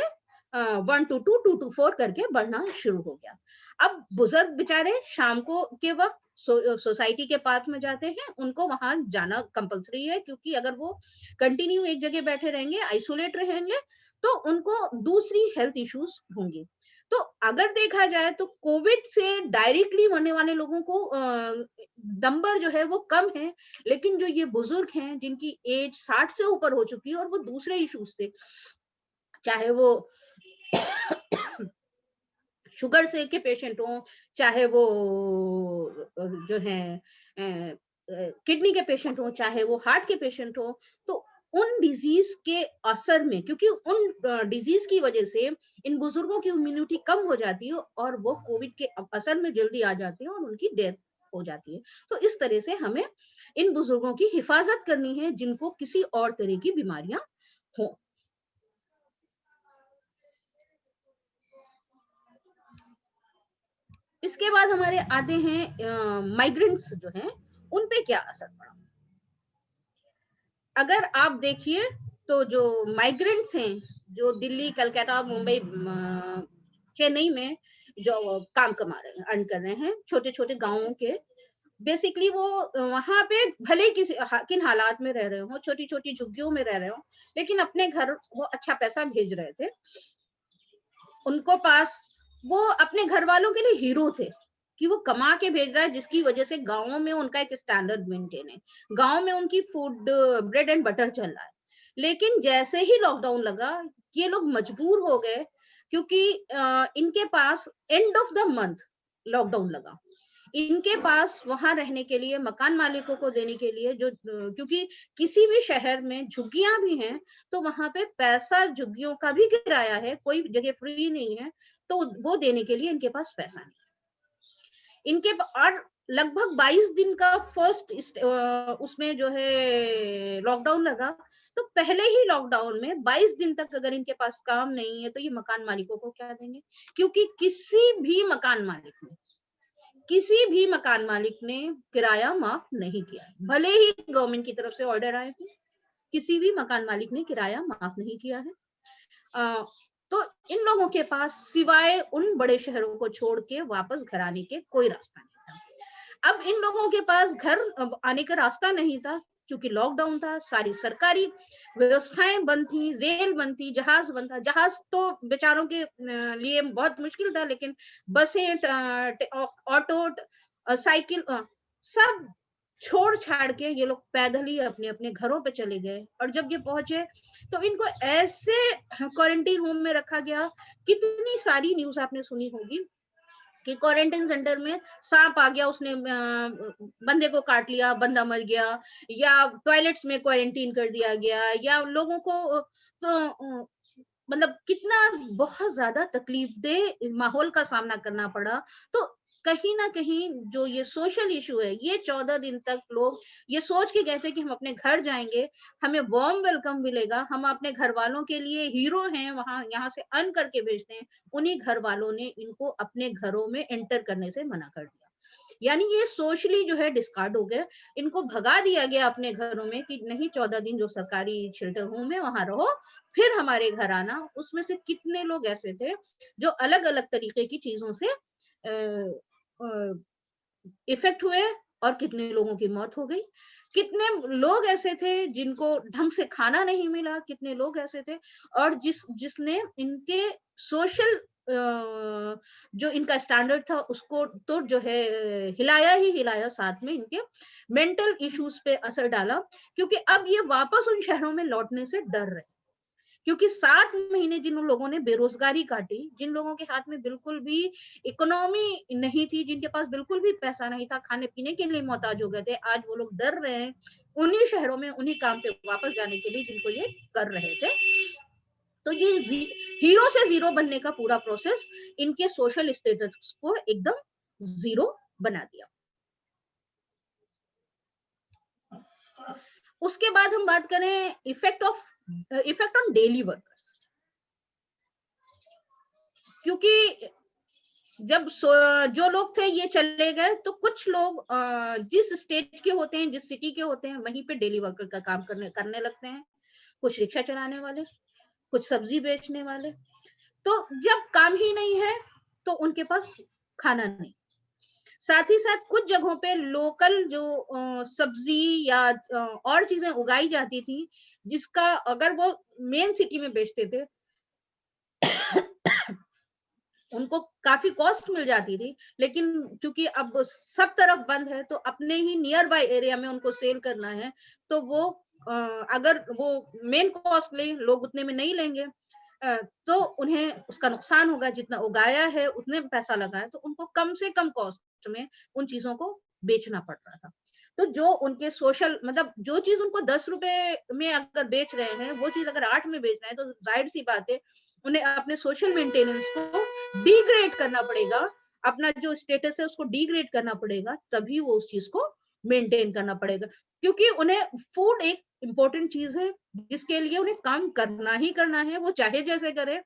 1 to 2, 2 to 4 करके बढ़ना शुरू हो गया। अब बुजुर्ग बेचारे शाम को के वक्त सोसाइटी के पार्क में जाते हैं, उनको वहां जाना कंपलसरी है, क्योंकि अगर वो कंटिन्यू एक जगह बैठे रहेंगे, आइसोलेट रहेंगे, तो उनको दूसरी हेल्थ इश्यूज होंगे। तो अगर देखा जाए तो कोविड से डायरेक्टली मरने वाले लोगों को नंबर जो है वो कम है, लेकिन जो ये बुजुर्ग हैं जिनकी एज 60 से ऊपर हो चुकी है और वो दूसरे इश्यूज थे, चाहे वो शुगर से के पेशेंट हो, चाहे वो जो है किडनी के पेशेंट हो, चाहे वो हार्ट के पेशेंट हो, तो उन डिजीज के असर में, क्योंकि उन डिजीज की वजह से इन बुजुर्गों की इम्यूनिटी कम हो जाती है और वो कोविड के असर में जल्दी आ जाते हैं और उनकी डेथ हो जाती है। तो इस तरह से हमें इन बुजुर्गों की हिफाजत करनी है जिनको किसी और तरह की बीमारियां हो। इसके बाद हमारे आते हैं माइग्रेंट्स जो हैं, उन पे क्या असर पड़ा। अगर आप देखिए तो जो माइग्रेंट्स हैं, जो दिल्ली, कलकत्ता, मुंबई, चेन्नई में जो काम कमा रहे हैं, अर्न कर रहे हैं, छोटे-छोटे गाँवों के, बेसिकली वो वहाँ पे भले ही किन हालात में रह रहे हो, छोटी-छोटी झुग्गियों में रह रहे हो, लेकिन अपने घर वो अच्छा पैसा भेज रहे थे। उनको पास वो अपने घर वालों के लिए हीरो थे कि वो कमा के भेज रहा है, जिसकी वजह से गाँव में उनका एक स्टैंडर्ड मेंटेन है। गाँव में उनकी फूड, ब्रेड एंड बटर चल रहा है। लेकिन जैसे ही लॉकडाउन लगा, ये लोग मजबूर हो गए, क्योंकि इनके पास end of the month lockdown लगा। इनके पास वहां रहने के लिए, मकान मालिकों को देने के लिए, जो क्योंकि किसी भी शहर में झुग्गियां भी हैं, तो वहां पे पैसा, झुग्गियों का भी किराया है, कोई जगह फ्री नहीं है, तो वो देने के लिए इनके पास पैसा नहीं। और लगभग 22 दिन का फर्स्ट उसमें जो है लॉकडाउन लगा, तो पहले ही लॉकडाउन में 22 दिन तक अगर इनके पास काम नहीं है, तो ये मकान मालिकों को क्या देंगे? क्योंकि किसी भी मकान मालिक ने किराया माफ नहीं किया है, भले ही गवर्नमेंट की तरफ से ऑर्डर आए थे, किसी भी मकान मालिक ने किराया माफ नहीं किया है। तो इन लोगों के पास सिवाय उन बड़े शहरों को छोड़ के वापस घर आने के कोई रास्ता नहीं था। अब इन लोगों के पास घर आने का रास्ता नहीं था, क्योंकि लॉकडाउन था, सारी सरकारी व्यवस्थाएं बंद थी, रेल बंद थी, जहाज बंद था। जहाज तो बेचारों के लिए बहुत मुश्किल था, लेकिन बसें, ऑटो, साइकिल, सब छोड़ छाड़ के ये लोग पैदल ही अपने अपने घरों पे चले गए। और जब ये पहुंचे, तो इनको ऐसे क्वारंटीन होम में रखा गया। कितनी सारी न्यूज आपने सुनी होगी कि क्वारंटाइन सेंटर में सांप आ गया, उसने बंदे को काट लिया, बंदा मर गया, या टॉयलेट्स में क्वारंटीन कर दिया गया, या लोगों को तो मतलब कितना बहुत ज्यादा तकलीफदेह माहौल का सामना करना पड़ा। तो कहीं ना कहीं जो ये सोशल इशू है, ये 14 दिन तक लोग ये सोच के गए थे कि हम अपने घर जाएंगे, हमें वार्म वेलकम मिलेगा, हम अपने घर वालों के लिए हीरो हैं, वहां यहाँ से अर्न करके भेजते हैं। उन्हीं घर वालों ने इनको अपने घरों में एंटर करने से मना कर दिया। यानी ये सोशली जो है डिस्कार्ड हो गए, इनको भगा दिया गया अपने घरों में कि नहीं, 14 दिन जो सरकारी शेल्टर होम है वहां रहो, फिर हमारे घर आना। उसमें से कितने लोग ऐसे थे जो अलग अलग तरीके की चीजों से इफेक्ट हुए, और कितने लोगों की मौत हो गई। कितने लोग ऐसे थे जिनको ढंग से खाना नहीं मिला, कितने लोग ऐसे थे, और जिसने इनके सोशल जो इनका स्टैंडर्ड था उसको तो जो है हिलाया ही हिलाया, साथ में इनके मेंटल इश्यूज पे असर डाला। क्योंकि अब ये वापस उन शहरों में लौटने से डर रहे, क्योंकि 7 महीने जिन लोगों ने बेरोजगारी काटी, जिन लोगों के हाथ में बिल्कुल भी इकोनॉमी नहीं थी, जिनके पास बिल्कुल भी पैसा नहीं था, खाने पीने के लिए मोहताज हो गए थे, आज वो लोग डर रहे हैं उन्हीं शहरों में उन्हीं काम पे वापस जाने के लिए जिनको ये कर रहे थे। तो ये हीरो से जीरो बनने का पूरा प्रोसेस इनके सोशल स्टेटस को एकदम जीरो बना दिया। उसके बाद हम बात करें इफेक्ट ऑन डेली वर्कर्स। क्योंकि जब जो लोग थे ये चले गए, तो कुछ लोग जिस स्टेट के होते हैं, जिस सिटी के होते हैं, वहीं पे डेली वर्कर का काम करने लगते हैं। कुछ रिक्शा चलाने वाले, कुछ सब्जी बेचने वाले। तो जब काम ही नहीं है तो उनके पास खाना नहीं। साथ ही साथ कुछ जगहों पे लोकल जो सब्जी या और चीजें उगाई जाती थी, जिसका अगर वो मेन सिटी में बेचते थे उनको काफी कॉस्ट मिल जाती थी, लेकिन क्योंकि अब सब तरफ बंद है, तो अपने ही नियर बाय एरिया में उनको सेल करना है, तो वो अगर वो मेन कॉस्ट ले, लोग उतने में नहीं लेंगे, तो उन्हें उसका नुकसान होगा। जितना उगाया है उतने में पैसा लगा है, तो उनको कम से कम कॉस्ट में उन चीजों को बेचना पड़ रहा था। तो जो उनके सोशल, मतलब जो चीज उनको 10 रुपए में अगर बेच रहे हैं, वो चीज अगर 8 में बेच रहे हैं, तो जाहिर सी बात है उन्हें अपने सोशल मेंटेनेंस को डिग्रेड करना पड़ेगा, अपना जो स्टेटस है उसको डिग्रेड करना पड़ेगा, तभी वो उस चीज को मेंटेन करना पड़ेगा। क्योंकि उन्हें फूड एक इंपॉर्टेंट चीज है, जिसके लिए उन्हें काम करना ही करना है, वो चाहे जैसे करे।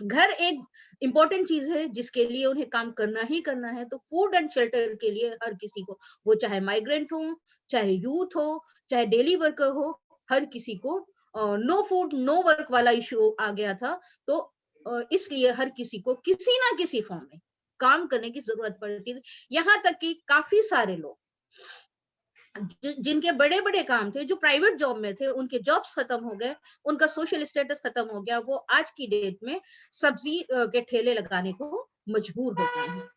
घर एक इंपॉर्टेंट चीज है जिसके लिए उन्हें काम करना ही करना है। तो फूड एंड शेल्टर के लिए हर किसी को, वो चाहे माइग्रेंट हो, चाहे यूथ हो, चाहे डेली वर्कर हो, हर किसी को नो फूड नो वर्क वाला इशू आ गया था। तो इसलिए हर किसी को किसी ना किसी फॉर्म में काम करने की जरूरत पड़ती थी। यहाँ तक कि काफी सारे लोग जिनके बड़े बड़े काम थे, जो प्राइवेट जॉब में थे, उनके जॉब्स खत्म हो गए, उनका सोशल स्टेटस खत्म हो गया, वो आज की डेट में सब्जी के ठेले लगाने को मजबूर हो गए हैं।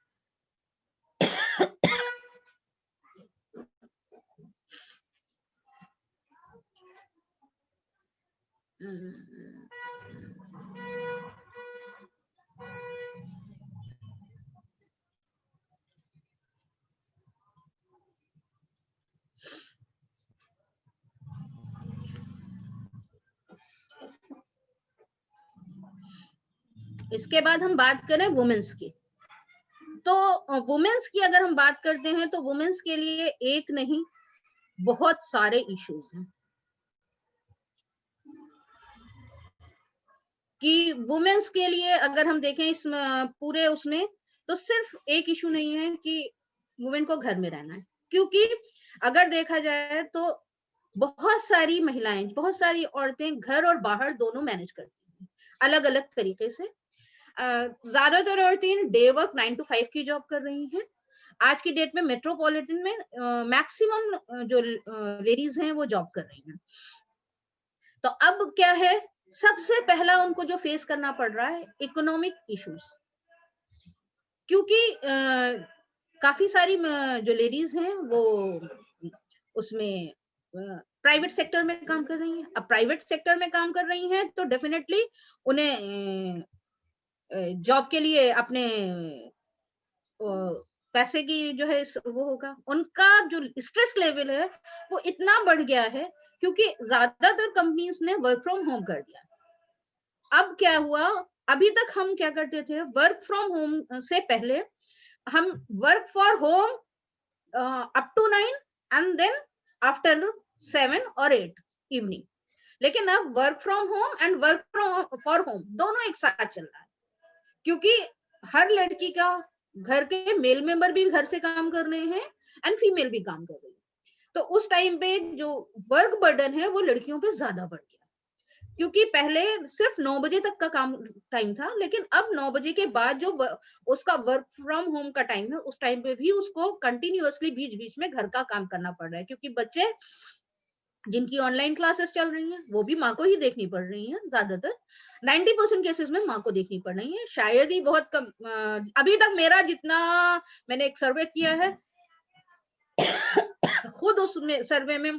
इसके बाद हम बात करें वुमेन्स की, तो वुमेन्स की अगर हम बात करते हैं तो वुमेन्स के लिए एक नहीं बहुत सारे इश्यूज हैं कि वुमेन्स के लिए अगर हम देखें इस पूरे उसमें, तो सिर्फ एक इशू नहीं है कि वुमेन को घर में रहना है, क्योंकि अगर देखा जाए तो बहुत सारी महिलाएं, बहुत सारी औरतें घर और बाहर दोनों मैनेज करती हैं अलग अलग तरीके से। ज्यादातर औरतें डे वर्क 9 to 5 की जॉब कर रही हैं। आज की डेट में मेट्रोपॉलिटन में मैक्सिमम जो लेडीज हैं वो जॉब कर रही हैं। तो अब क्या है, सबसे पहला उनको जो फेस करना पड़ रहा है इकोनॉमिक इश्यूज, क्योंकि काफी सारी जो लेडीज हैं वो उसमें प्राइवेट सेक्टर में काम कर रही हैं। अब प्राइवेट सेक्टर में काम कर रही हैं तो डेफिनेटली उन्हें जॉब के लिए अपने पैसे की जो है वो होगा, उनका जो स्ट्रेस लेवल है वो इतना बढ़ गया है क्योंकि ज्यादातर कंपनीज ने वर्क फ्रॉम होम कर दिया। अब क्या हुआ, अभी तक हम क्या करते थे, वर्क फ्रॉम होम से पहले हम work for home up to 9 and then after 7 और 8 इवनिंग, लेकिन अब work from home and work for home दोनों एक साथ चल रहा है, क्योंकि हर लड़की का घर के मेल मेंबर भी घर से काम कर रहे हैं एंड फीमेल भी काम कर रही है। तो उस टाइम पे जो वर्क बर्डन है वो लड़कियों पे ज्यादा बढ़ गया, क्योंकि पहले सिर्फ 9 बजे तक का काम टाइम था, लेकिन अब 9 बजे के बाद जो उसका वर्क फ्रॉम होम का टाइम है उस टाइम पे भी उसको कंटिन्यूअसली बीच बीच में घर का काम करना पड़ रहा है, क्योंकि बच्चे जिनकी ऑनलाइन क्लासेस चल रही हैं वो भी माँ को ही देखनी पड़ रही हैं। ज्यादातर 90% केसेस में माँ को देखनी पड़ रही है, शायद ही बहुत कम। अभी तक मेरा जितना मैंने एक सर्वे किया है खुद उसमें सर्वे में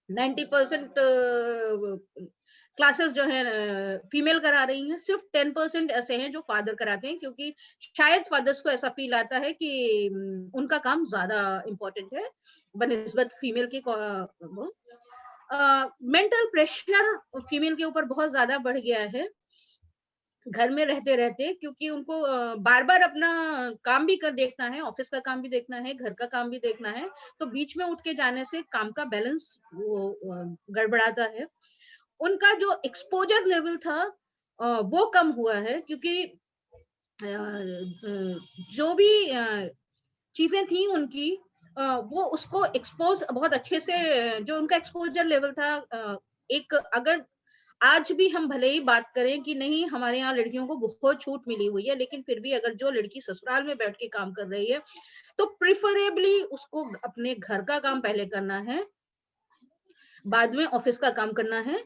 90% क्लासेस जो है फीमेल करा रही हैं, सिर्फ 10% ऐसे हैं जो फादर कराते हैं, क्योंकि शायद फादर्स को ऐसा फील आता है कि उनका काम ज्यादा इम्पोर्टेंट है बनिस्बत फीमेल के। मेंटल प्रेशर फीमेल के ऊपर बहुत ज्यादा बढ़ गया है घर में रहते रहते, क्योंकि उनको बार बार अपना काम भी कर देखना है, ऑफिस का काम भी देखना है, घर का काम भी देखना है, तो बीच में उठ के जाने से काम का बैलेंस वो गड़बड़ाता है। उनका जो एक्सपोजर लेवल था वो कम हुआ है, क्योंकि जो भी चीजें थी उनकी वो उसको एक्सपोज बहुत अच्छे से, जो उनका एक्सपोजर लेवल था एक, अगर आज भी हम भले ही बात करें कि नहीं हमारे यहाँ लड़कियों को बहुत छूट मिली हुई है, लेकिन फिर भी अगर जो लड़की ससुराल में बैठ के काम कर रही है तो प्रिफरेबली उसको अपने घर का काम पहले करना है, बाद में ऑफिस का काम करना है।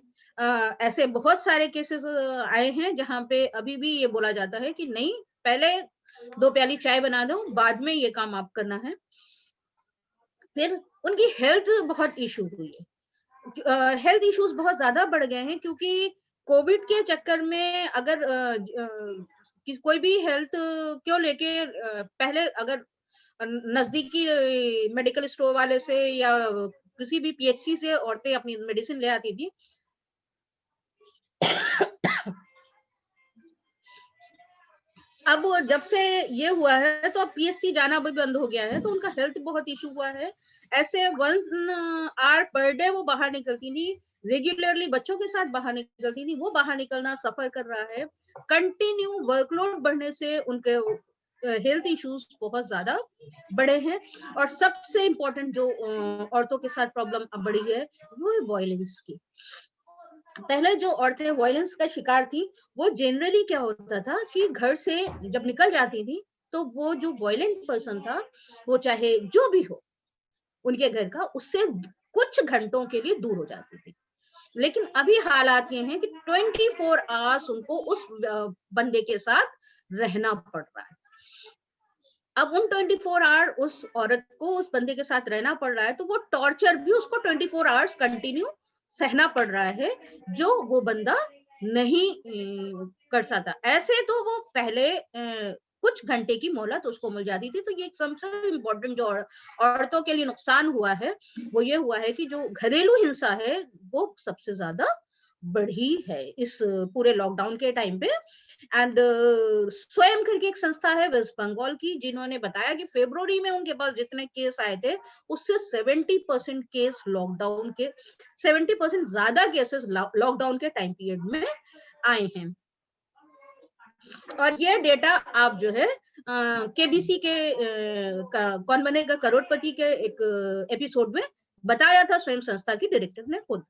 ऐसे बहुत सारे केसेस आए हैं जहां पे अभी भी ये बोला जाता है कि नहीं, पहले 2 प्याली चाय बना दो, बाद में ये काम आप करना है। फिर उनकी हेल्थ बहुत इशू हुई है, हेल्थ इश्यूज बहुत ज्यादा बढ़ गए हैं, क्योंकि कोविड के चक्कर में अगर कोई भी हेल्थ क्यों लेके पहले अगर नजदीकी मेडिकल स्टोर वाले से या किसी भी पीएचसी से औरतें अपनी मेडिसिन ले आती थी, अब जब से ये हुआ है तो अब पीएचसी जाना भी बंद हो गया है, तो उनका हेल्थ बहुत इशू हुआ है। ऐसे 1 आवर पर डे वो बाहर निकलती थी, रेगुलरली बच्चों के साथ बाहर निकलती थी, वो बाहर निकलना सफर कर रहा है। कंटिन्यू वर्कलोड बढ़ने से उनके हेल्थ इश्यूज बहुत ज्यादा बढ़े हैं। और सबसे इम्पोर्टेंट जो औरतों के साथ प्रॉब्लम अब बढ़ी है वो है वायलेंस की। पहले जो औरतें वायलेंस का शिकार थी, वो जनरली क्या होता था कि घर से जब निकल जाती थी, तो वो जो वायलेंट पर्सन था, वो चाहे जो भी हो उनके घर का, उससे कुछ घंटों के लिए दूर हो जाती थी। लेकिन अभी हालात ये हैं कि 24 आवर्स उनको उस बंदे के साथ रहना पड़ रहा है। अब उन 24 आवर उस औरत को उस बंदे के साथ रहना पड़ रहा है, तो वो टॉर्चर भी उसको 24 आवर्स कंटिन्यू सहना पड़ रहा है, जो वो बंदा नहीं कर सकता। ऐसे तो वो पहले कुछ घंटे की मोहलत उसको मिल जाती थी। तो ये सबसे इम्पोर्टेंट जो औरतों के लिए नुकसान हुआ है, वो ये हुआ है कि जो घरेलू हिंसा है, वो सबसे ज्यादा बढ़ी है इस पूरे लॉकडाउन के टाइम पे। एंड स्वयं करके एक संस्था है वेस्ट बंगाल की, जिन्होंने बताया कि फरवरी में उनके पास जितने केस आए थे, उससे 70% केस लॉकडाउन के 70% ज्यादा केसेस लॉकडाउन के टाइम पीरियड में आए हैं। और ये डेटा आप जो है केबीसी के कौन बनेगा करोड़पति के एक एपिसोड में बताया था स्वयं संस्था की डायरेक्टर ने खुद।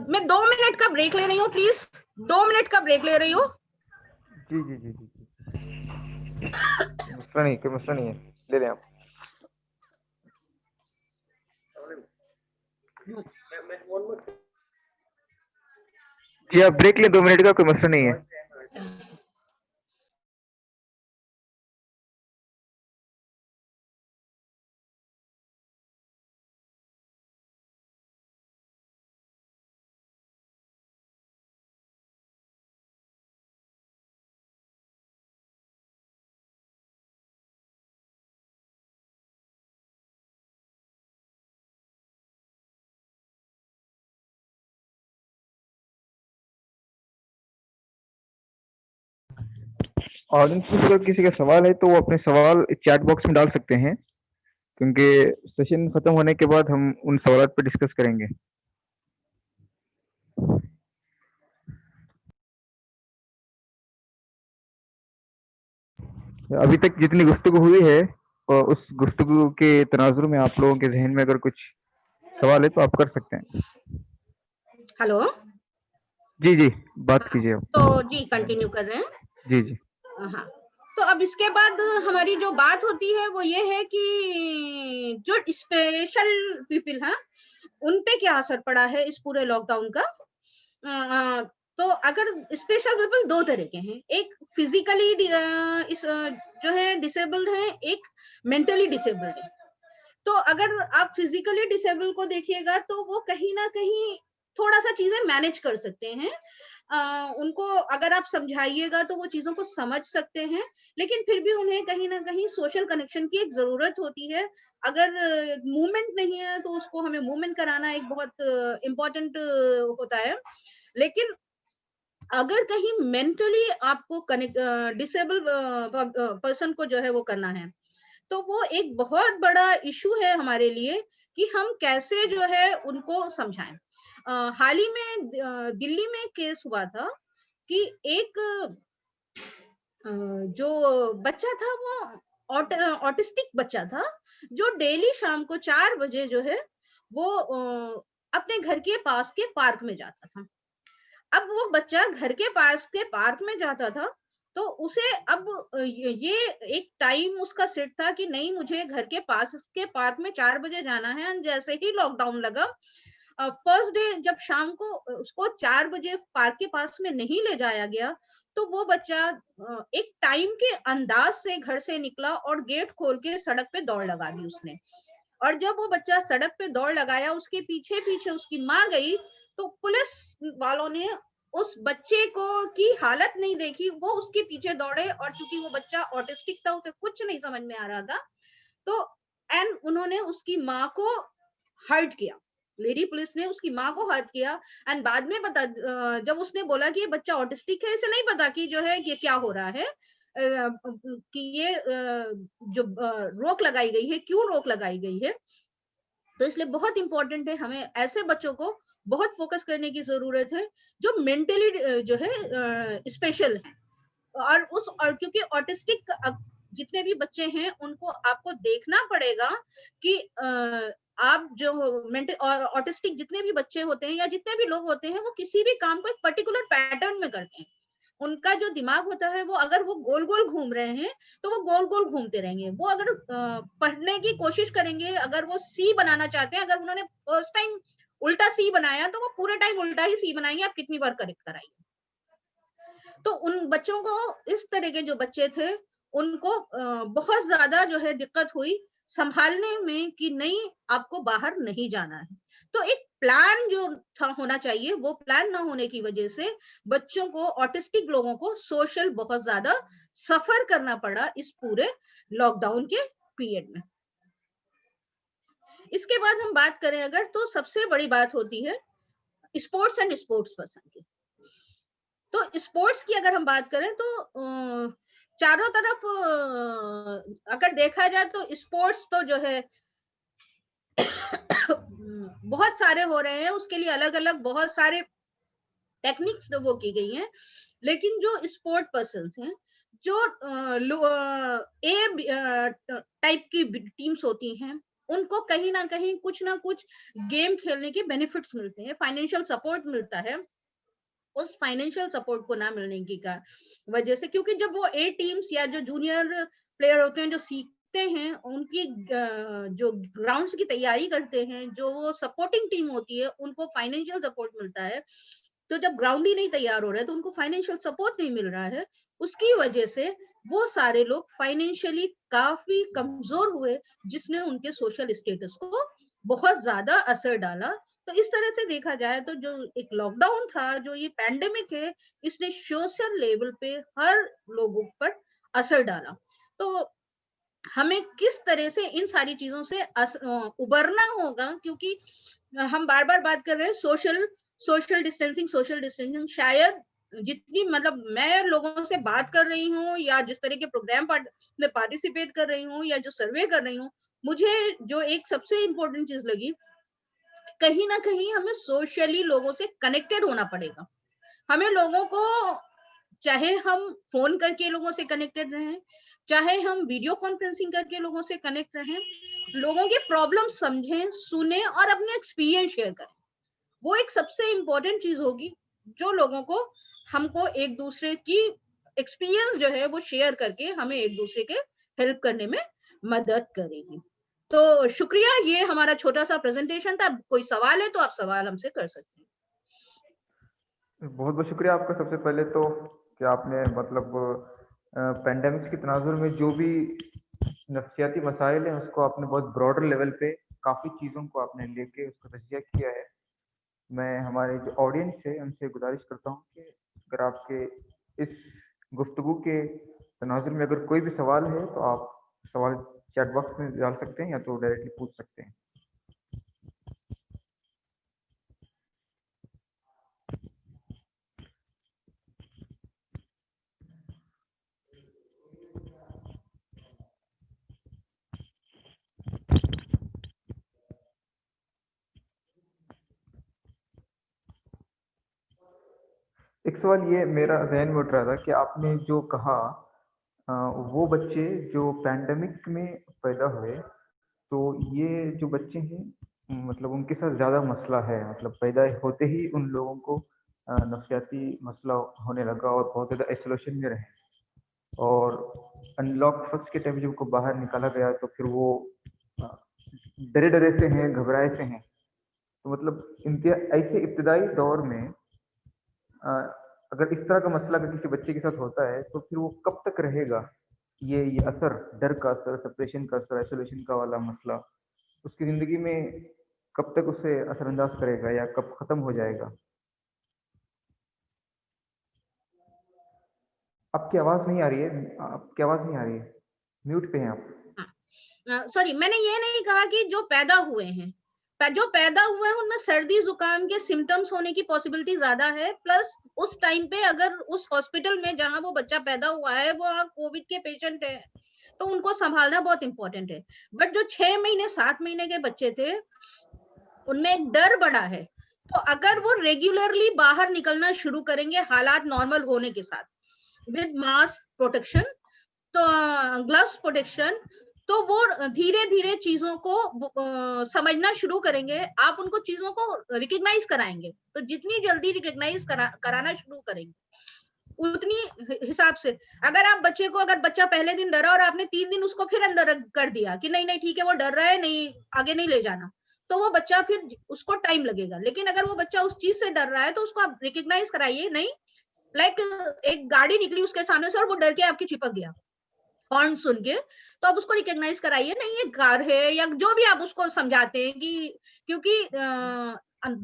मैं 2 मिनट का ब्रेक ले रही हूँ, प्लीज 2 मिनट का ब्रेक ले रही हूँ। जी जी जी जी कोई मसला नहीं है, ले लें आप। जी आप ब्रेक लें, 2 मिनट का, कोई मसला नहीं है। ऑडियंस में अगर किसी का सवाल है तो वो अपने सवाल चैट बॉक्स में डाल सकते हैं, क्योंकि सेशन खत्म होने के बाद हम उन सवालात पर डिस्कस करेंगे। अभी तक जितनी गुफ्तगू हुई है, उस गुफ्तगू के तनाजुर में आप लोगों के जहन में अगर कुछ सवाल है तो आप कर सकते हैं। हेलो जी जी, बात कीजिए आप। तो जी कंटिन्यू कर रहे हैं। जी जी हाँ, तो अब इसके बाद हमारी जो बात होती है वो ये है कि जो स्पेशल पीपल हैं, उन पे क्या असर पड़ा है इस पूरे लॉकडाउन का। तो अगर स्पेशल पीपल दो तरह के हैं, एक फिजिकली इस जो है डिसेबल्ड है, एक मेंटली डिसेबल्ड है। तो अगर आप फिजिकली डिसेबल को देखिएगा तो वो कहीं ना कहीं थोड़ा सा चीजें मैनेज कर सकते हैं। उनको अगर आप समझाइएगा तो वो चीजों को समझ सकते हैं, लेकिन फिर भी उन्हें कहीं ना कहीं सोशल कनेक्शन की एक जरूरत होती है। अगर मूवमेंट नहीं है तो उसको हमें मूवमेंट कराना एक बहुत इम्पोर्टेंट होता है। लेकिन अगर कहीं मेंटली आपको कनेक्ट डिसेबल पर्सन को जो है वो करना है, तो वो एक बहुत बड़ा इशू है हमारे लिए कि हम कैसे जो है उनको समझाएं। हाल ही में दिल्ली में केस हुआ था कि एक जो बच्चा था वो ऑटिस्टिक बच्चा था, जो डेली शाम को 4 बजे जो है वो अपने घर के पास के पार्क में जाता था। अब वो बच्चा घर के पास के पार्क में जाता था, तो उसे अब ये एक टाइम उसका सेट था कि नहीं, मुझे घर के पास के पार्क में 4 बजे जाना है। और जैसे ही लॉकडाउन लगा, फर्स्ट डे जब शाम को उसको 4 बजे पार्क के पास में नहीं ले जाया गया, तो वो बच्चा एक टाइम के अंदाज से घर से निकला और गेट खोल के सड़क पे दौड़ लगा दी उसने। और जब वो बच्चा सड़क पे दौड़ लगाया, उसके पीछे पीछे उसकी माँ गई, तो पुलिस वालों ने उस बच्चे को की हालत नहीं देखी, वो उसके पीछे दौड़े। और चूंकि वो बच्चा ऑटिस्टिक था, उसे कुछ नहीं समझ में आ रहा था, तो एंड उन्होंने उसकी माँ को हर्ट किया। लेडी पुलिस ने उसकी माँ को हर्ट किया। एंड बाद में जब उसने बोला कि ये बच्चा ऑटिस्टिक है, इसे नहीं पता कि जो है ये क्या हो रहा है, कि ये जो रोक लगाई गई है, क्यों रोक लगाई गई है। तो इसलिए बहुत इंपॉर्टेंट है, हमें ऐसे बच्चों को बहुत फोकस करने की जरूरत है जो मेंटली जो है स्पेशल है। और क्योंकि ऑटिस्टिक जितने भी बच्चे हैं उनको आपको देखना पड़ेगा कि आप जो मेंटल ऑटिस्टिक जितने भी बच्चे होते हैं या जितने भी लोग होते हैं वो किसी भी काम को एक पर्टिकुलर पैटर्न में करते हैं। उनका जो दिमाग होता है वो अगर वो गोल गोल घूम रहे हैं तो वो गोल गोल घूमते रहेंगे। वो अगर पढ़ने की कोशिश करेंगे, अगर वो सी बनाना चाहते हैं, अगर उन्होंने फर्स्ट टाइम उल्टा सी बनाया तो वो पूरे टाइम उल्टा ही सी बनाएंगे, आप कितनी बार करेक्ट कराइए। तो उन बच्चों को, इस तरह के जो बच्चे थे उनको बहुत ज्यादा जो है दिक्कत हुई संभालने में कि नहीं आपको बाहर नहीं जाना है। तो एक प्लान जो था होना चाहिए वो प्लान ना होने की वजह से बच्चों को, ऑटिस्टिक लोगों को सोशल बहुत ज्यादा सफर करना पड़ा इस पूरे लॉकडाउन के पीरियड में। इसके बाद हम बात करें अगर, तो सबसे बड़ी बात होती है स्पोर्ट्स एंड स्पोर्ट्स पर्सन की। तो स्पोर्ट्स की अगर हम बात करें तो चारों तरफ अगर देखा जाए तो स्पोर्ट्स तो जो है बहुत सारे हो रहे हैं, उसके लिए अलग अलग बहुत सारे टेक्निक्स वो की गई हैं। लेकिन जो स्पोर्ट पर्सन हैं, जो ए टाइप की टीम्स होती हैं, उनको कहीं ना कुछ गेम खेलने के बेनिफिट्स मिलते हैं, फाइनेंशियल सपोर्ट मिलता है। उस फाइनेंशियल सपोर्ट को ना मिलने की का वजह से, क्योंकि जब वो ए टीम्स या जो जूनियर प्लेयर होते हैं जो सीखते हैं, उनकी जो ग्राउंड्स की तैयारी करते हैं, जो वो सपोर्टिंग टीम होती है, उनको फाइनेंशियल सपोर्ट मिलता है। तो जब ग्राउंड ही नहीं तैयार हो रहा है तो उनको फाइनेंशियल सपोर्ट नहीं मिल रहा है, उसकी वजह से वो सारे लोग फाइनेंशियली काफी कमजोर हुए, जिसने उनके सोशल स्टेटस को बहुत ज्यादा असर डाला। तो इस तरह से देखा जाए तो जो एक लॉकडाउन था, जो ये पैंडेमिक है, इसने सोशल लेवल पे हर लोगों पर असर डाला। तो हमें किस तरह से इन सारी चीजों से उबरना होगा, क्योंकि हम बार बार बात कर रहे हैं सोशल डिस्टेंसिंग शायद जितनी, मतलब मैं लोगों से बात कर रही हूँ या जिस तरह के प्रोग्राम में पार्टिसिपेट कर रही हूँ या जो सर्वे कर रही हूँ, मुझे जो एक सबसे इम्पोर्टेंट चीज लगी, कहीं ना कहीं हमें सोशली लोगों से कनेक्टेड होना पड़ेगा। हमें लोगों को, चाहे हम फोन करके लोगों से कनेक्टेड रहें, चाहे हम वीडियो कॉन्फ्रेंसिंग करके लोगों से कनेक्ट रहें, लोगों की प्रॉब्लम समझें, सुने और अपने एक्सपीरियंस शेयर करें। वो एक सबसे इंपॉर्टेंट चीज होगी जो लोगों को, हमको एक दूसरे की एक्सपीरियंस जो है वो शेयर करके हमें एक दूसरे के हेल्प करने में मदद करेगी। तो शुक्रिया, ये हमारा छोटा सा प्रेजेंटेशन था। कोई सवाल है तो आप सवाल हमसे कर सकते हैं। बहुत बहुत शुक्रिया आपका। सबसे पहले तो कि आपने मतलब पेंडेमिक्स के तनाजुर में जो भी नफ्सियाती मसाइल हैं उसको आपने बहुत ब्रॉडर लेवल पे काफ़ी चीज़ों को आपने लेके उसका तजिया किया है। मैं हमारे जो ऑडियंस है उनसे गुजारिश करता हूँ कि अगर आपके इस गुफ्तगू के तनाजुर में अगर कोई भी सवाल है तो आप सवाल चैट बॉक्स में डाल सकते हैं या तो डायरेक्टली पूछ सकते हैं। एक सवाल ये मेरा ज़हन में उठ रहा था कि आपने जो कहा अ, वो बच्चे जो पैंडेमिक में पैदा हुए, तो ये जो बच्चे हैं मतलब उनके साथ ज़्यादा मसला है, मतलब पैदा होते ही उन लोगों को नफ्सियाती मसला होने लगा और बहुत ज़्यादा आइसोलेशन में रहे। और अनलॉक फर्स्ट के टाइम जब उनको बाहर निकाला गया तो फिर वो अ, डरे डरे से हैं, घबराए से हैं। तो मतलब इनके ऐसे इब्तदाई दौर में अ, अगर इस तरह का मसला अगर किसी बच्चे के साथ होता है तो फिर वो कब तक रहेगा? ये असर, डर का असर, सेपरेशन का असर, आइसोलेशन का वाला मसला उसकी ज़िंदगी में कब तक उसे असरअंदाज करेगा या कब खत्म हो जाएगा? आपकी आवाज़ नहीं आ रही है, आपकी आवाज़ नहीं आ रही है। म्यूट पे हैं आप। हाँ, सॉरी, मैंने ये नहीं कहा कि जो पैदा हुए हैं जो पैदा हुए हैं उनमें सर्दी जुकाम के सिम्टम्स होने की पॉसिबिलिटी ज्यादा है, प्लस उस टाइम पे अगर उस हॉस्पिटल में जहां वो बच्चा पैदा हुआ है वो कोविड के पेशेंट है, तो उनको संभालना बहुत इंपॉर्टेंट है। बट जो 6 महीने 7 महीने के बच्चे थे उनमें एक डर बड़ा है, तो अगर वो रेगुलरली बाहर निकलना शुरू करेंगे हालात नॉर्मल होने के साथ, विद मास्क प्रोटेक्शन, तो ग्लव्स प्रोटेक्शन, तो वो धीरे धीरे चीजों को समझना शुरू करेंगे। आप उनको चीजों को रिकग्नाइज कराएंगे, तो जितनी जल्दी रिकग्नाइज कराना शुरू करेंगे उतनी हिसाब से। अगर आप बच्चे को, अगर बच्चा पहले दिन डरा और आपने 3 दिन उसको फिर अंदर कर दिया कि नहीं नहीं ठीक है वो डर रहा है, नहीं आगे नहीं ले जाना, तो वो बच्चा फिर उसको टाइम लगेगा। लेकिन अगर वो बच्चा उस चीज से डर रहा है तो उसको आप रिकग्नाइज कराइए, नहीं एक गाड़ी निकली उसके सामने से और वो डर के आपकी चिपक गया हॉर्न सुन के, तो आप उसको रिकॉग्नाइज कराइए, नहीं ये कार है, या जो भी आप उसको समझाते हैं कि, क्योंकि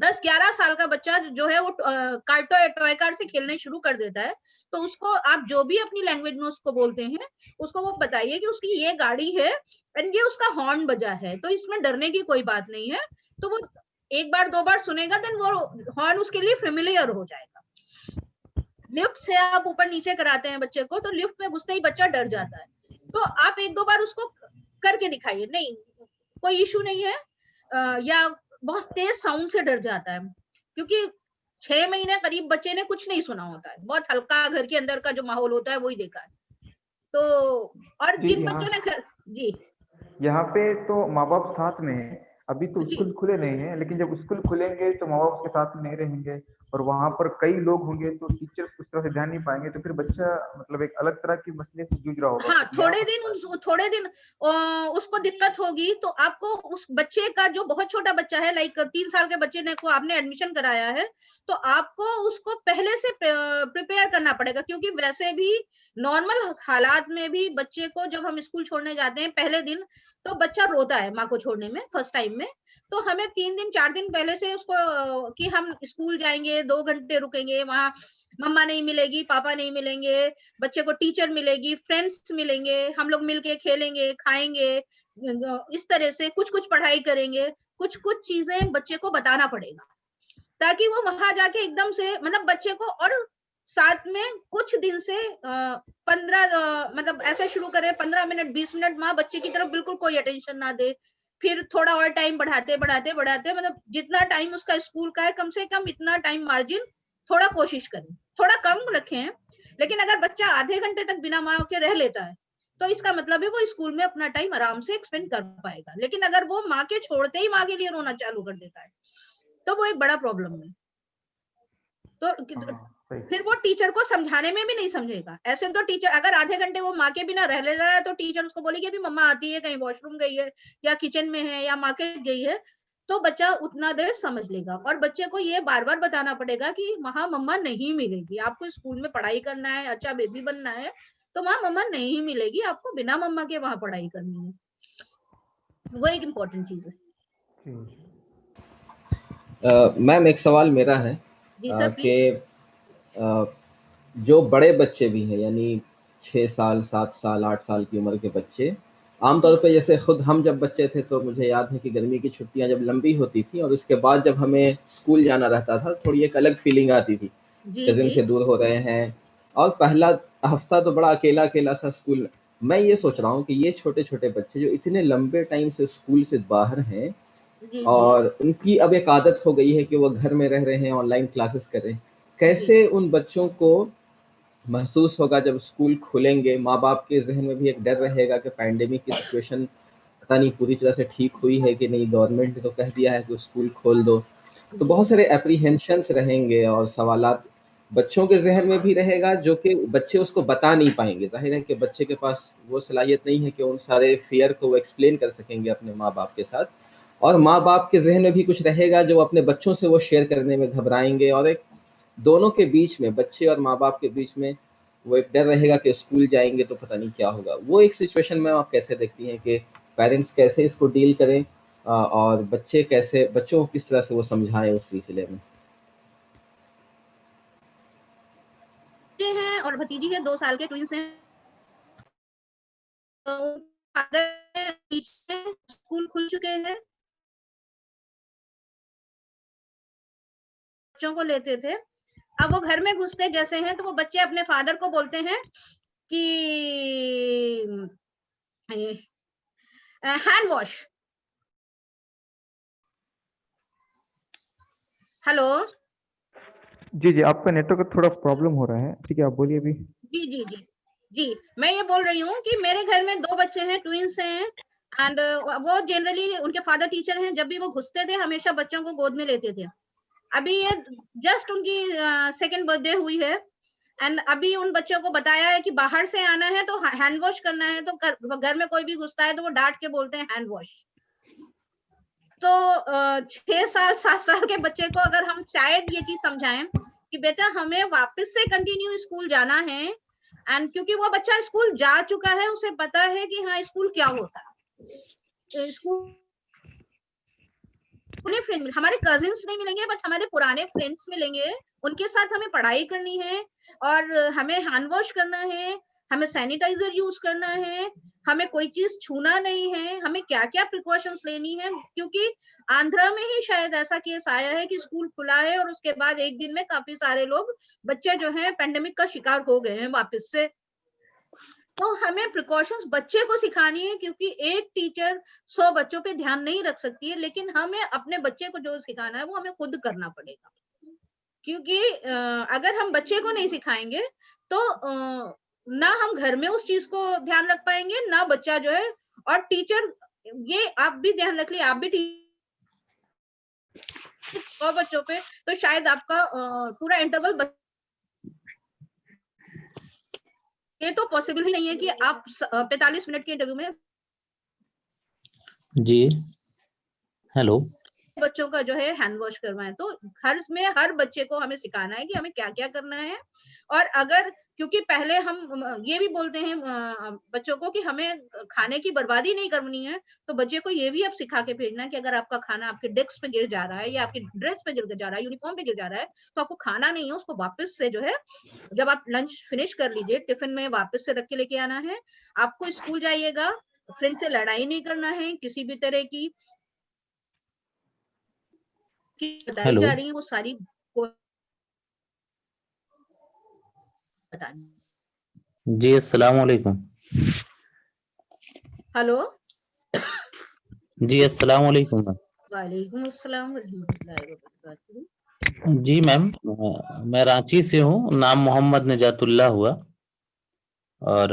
10-11 साल का बच्चा जो है वो टॉय कार से खेलने शुरू कर देता है, तो उसको आप जो भी अपनी लैंग्वेज में उसको बोलते हैं उसको वो बताइए कि उसकी ये गाड़ी है एंड ये उसका हॉर्न बजा है, तो इसमें डरने की कोई बात नहीं है। तो वो एक बार 2 बार सुनेगा, देन वो हॉर्न उसके लिए फेमिलियर हो जाएगा। लिफ्ट से आप ऊपर नीचे कराते हैं बच्चे को, तो लिफ्ट में घुसते ही बच्चा डर जाता है, तो आप 1-2 बार उसको करके दिखाइए, नहीं कोई इशू नहीं है। या बहुत तेज साउंड से डर जाता है, क्योंकि 6 महीने करीब बच्चे ने कुछ नहीं सुना होता है, बहुत हल्का घर के अंदर का जो माहौल होता है वही देखा है। तो और जी, जिन बच्चों ने जी यहाँ पे तो माँ बाप साथ में हैं। अभी तो जी स्कूल खुले नहीं हैं, लेकिन जब स्कूल खुलेंगे तो माँ बाप के साथ में नहीं रहेंगे और वहाँ पर कई लोग होंगे, तो टीचर्स उस तरह से ध्यान नहीं पाएंगे, तो फिर बच्चा मतलब एक अलग तरह की मसले से जूझ रहा होगा। हाँ, तो यहाँ पर थोड़े दिन उसको दिक्कत होगी, तो आपको उस बच्चे का, जो बहुत छोटा बच्चा है, लाइक 3 साल के बच्चे ने को आपने एडमिशन कराया है, तो आपको उसको पहले से प्रिपेयर करना पड़ेगा, क्योंकि वैसे भी नॉर्मल हालात में भी बच्चे को जब हम स्कूल छोड़ने जाते हैं पहले दिन, तो बच्चा रोता है माँ को छोड़ने में फर्स्ट टाइम में। तो हमें 3 दिन 4 दिन पहले से उसको कि हम स्कूल जाएंगे, 2 घंटे रुकेंगे वहां, मम्मा नहीं मिलेगी, पापा नहीं मिलेंगे, बच्चे को टीचर मिलेगी, फ्रेंड्स मिलेंगे, हम लोग मिलके खेलेंगे, खाएंगे, इस तरह से कुछ कुछ पढ़ाई करेंगे, कुछ कुछ चीजें बच्चे को बताना पड़ेगा, ताकि वो वहां जाके एकदम से मतलब बच्चे को, और साथ में कुछ दिन से 15 मतलब ऐसे शुरू करे 15 मिनट 20 मिनट माँ बच्चे की तरफ बिल्कुल कोई अटेंशन ना दे, फिर थोड़ा और टाइम बढ़ाते बढ़ाते बढ़ाते, मतलब जितना टाइम उसका स्कूल का है कम से कम इतना टाइम मार्जिन थोड़ा कोशिश करें, थोड़ा कम रखें। लेकिन अगर बच्चा आधे घंटे तक बिना माँ के रह लेता है, तो इसका मतलब है वो स्कूल में अपना टाइम आराम से एक्सपेंड कर पाएगा। लेकिन अगर वो माँ के छोड़ते ही माँ के लिए रोना चालू कर देता है, तो वो एक बड़ा प्रॉब्लम है। तो हाँ, सही। फिर वो टीचर को समझाने में भी नहीं समझेगा। ऐसे तो टीचर अगर आधे घंटे वो माँ के बिना रह ले रहा है, तो टीचर उसको बोलेगी अभी मम्मा आती है, कहीं वॉशरूम गई है या किचन में है या मार्केट गई है, तो बच्चा उतना देर समझ लेगा। और बच्चे को ये बार बार बताना पड़ेगा कि वहां मम्मा नहीं मिलेगी, आपको स्कूल में पढ़ाई करना है, अच्छा बेबी बनना है, तो वहां मम्मा नहीं मिलेगी, आपको बिना मम्मा के वहां पढ़ाई करनी है। वो एक इम्पोर्टेंट चीज है। जी। मैम एक सवाल मेरा है जी सर कि प्लीज। जो बड़े बच्चे भी हैं यानी 6 साल 7 साल 8 साल की उम्र के बच्चे, आमतौर जी पे जैसे खुद हम जब बच्चे थे तो मुझे याद है कि गर्मी की छुट्टियां जब लंबी होती थी और उसके बाद जब हमें स्कूल जाना रहता था, थोड़ी एक अलग फीलिंग आती थी, जी कजिन जी से दूर हो रहे हैं और पहला हफ्ता तो बड़ा अकेला अकेला सा स्कूल में। मैं ये सोच रहा हूँ कि ये छोटे छोटे बच्चे जो इतने लंबे टाइम से स्कूल से बाहर हैं जी जी और उनकी अब एक आदत हो गई है कि वो घर में रह रहे हैं, ऑनलाइन क्लासेस कर रहे हैं। जी कैसे उन बच्चों को महसूस होगा जब स्कूल खुलेंगे? माँ-बाप के ज़हन में भी एक डर रहेगा कि पैंडेमिक की सिचुएशन पता नहीं पूरी तरह से ठीक हुई है कि नहीं, गवर्नमेंट ने तो कह दिया है कि स्कूल खोल दो। तो जी बहुत सारे एप्रीहेंशन्स रहेंगे और सवालात बच्चों के ज़हन में भी रहेगा जो कि बच्चे उसको बता नहीं पाएँगे। ज़ाहिर है कि बच्चे के पास वो सलाहियत नहीं है कि उन सारे फ़ियर को वो एक्सप्लेन कर सकेंगे अपने माँ-बाप के साथ और माँ-बाप के ज़हन में भी कुछ रहेगा जो अपने बच्चों से वो शेयर करने में घबराएँगे और एक दोनों के बीच में, बच्चे और माँ-बाप के बीच में वो एक डर रहेगा कि स्कूल जाएँगे तो पता नहीं क्या होगा। वो एक सिचुएशन में आप कैसे देखती हैं कि पेरेंट्स कैसे इसको डील करें और बच्चों को किस तरह से वो समझाएँ उस सिलसिले में? हैं और भतीजी है, 2 साल के ट्विंस हैं। तो स्कूल खुल चुके हैं। बच्चों को लेते थे, अब वो घर में घुसते जैसे हैं तो वो बच्चे अपने फादर को बोलते हैं कि हैंड वॉश। हेलो। जी जी, आपका नेटवर्क का थोड़ा प्रॉब्लम हो रहा है, ठीक है, आप बोलिए अभी। जी जी जी जी, मैं ये बोल रही हूँ कि मेरे घर में 2 बच्चे हैं, ट्विंस हैं, एंड वो जनरली उनके फादर टीचर हैं। जब भी वो घुसते थे हमेशा बच्चों को गोद में लेते थे। अभी ये जस्ट उनकी सेकंड बर्थडे हुई है, एंड अभी उन बच्चों को बताया है कि बाहर से आना है तो हैंड वॉश करना है, तो घर में कोई भी घुसता है तो वो डांट के बोलते हैं हैंड वॉश। तो 6 साल 7 साल के बच्चे को अगर हम शायद ये चीज समझाएं कि बेटा हमें वापस से कंटिन्यू स्कूल जाना है, एंड क्योंकि वो बच्चा स्कूल जा चुका है, उसे पता है कि हाँ स्कूल क्या होता है। स्कूल फ्रेंड, हमारे कजिन्स नहीं मिलेंगे बट हमारे पुराने फ्रेंड्स मिलेंगे, उनके साथ हमें पढ़ाई करनी है, और हमें हैंड वॉश करना है, हमें सैनिटाइजर यूज करना है, हमें कोई चीज छूना नहीं है, हमें क्या क्या प्रिकॉशंस लेनी है। क्योंकि आंध्रा में ही शायद ऐसा केस आया है कि स्कूल खुला है और उसके बाद एक दिन में काफी सारे लोग बच्चे जो है पेंडेमिक का शिकार हो गए हैं वापस से। तो हमें प्रिकॉशंस बच्चे को सिखानी है, क्योंकि एक टीचर 100 बच्चों पे ध्यान नहीं रख सकती है, लेकिन हमें अपने बच्चे को जो सिखाना है वो हमें खुद करना पड़ेगा। क्योंकि अगर हम बच्चे को नहीं सिखाएंगे तो ना हम घर में उस चीज को ध्यान रख पाएंगे, ना बच्चा जो है, और टीचर, ये आप भी ध्यान रख लिए, आप भी 100 बच्चों पे तो शायद आपका पूरा इंटरवल, ये तो पॉसिबल ही नहीं है कि आप 45 मिनट के इंटरव्यू में जी हेलो। बच्चों का जो है हैंड वॉश करवाएं। तो घर में हर बच्चे को हमें सिखाना है कि हमें क्या क्या करना है। और अगर, क्योंकि पहले हम ये भी बोलते हैं बच्चों को कि हमें खाने की बर्बादी नहीं करनी है, तो बच्चे को ये भी अब सिखा के भेजना है कि अगर आपका खाना आपके डेस्क पे गिर जा रहा है या आपकी ड्रेस पे गिर जा रहा है, यूनिफॉर्म पे गिर जा रहा है, तो आपको खाना नहीं है, उसको वापस से जो है, जब आप लंच फिनिश कर लीजिए टिफिन में वापस से रख के लेके आना है। आपको स्कूल जाइएगा, फ्रेंड से लड़ाई नहीं करना है किसी भी तरह की बताई हेलो। जा रही है वो सारी को बतानी। जी अस्सलाम वालेकुम। हेलो। जी अस्सलाम वालेकुम मैम। वालेकुम अस्सलाम रहमतुल्लाहि व बरकातहू। जी मैम, मैं रांची से हूँ, नाम मोहम्मद निजातुल्लाह हुआ, और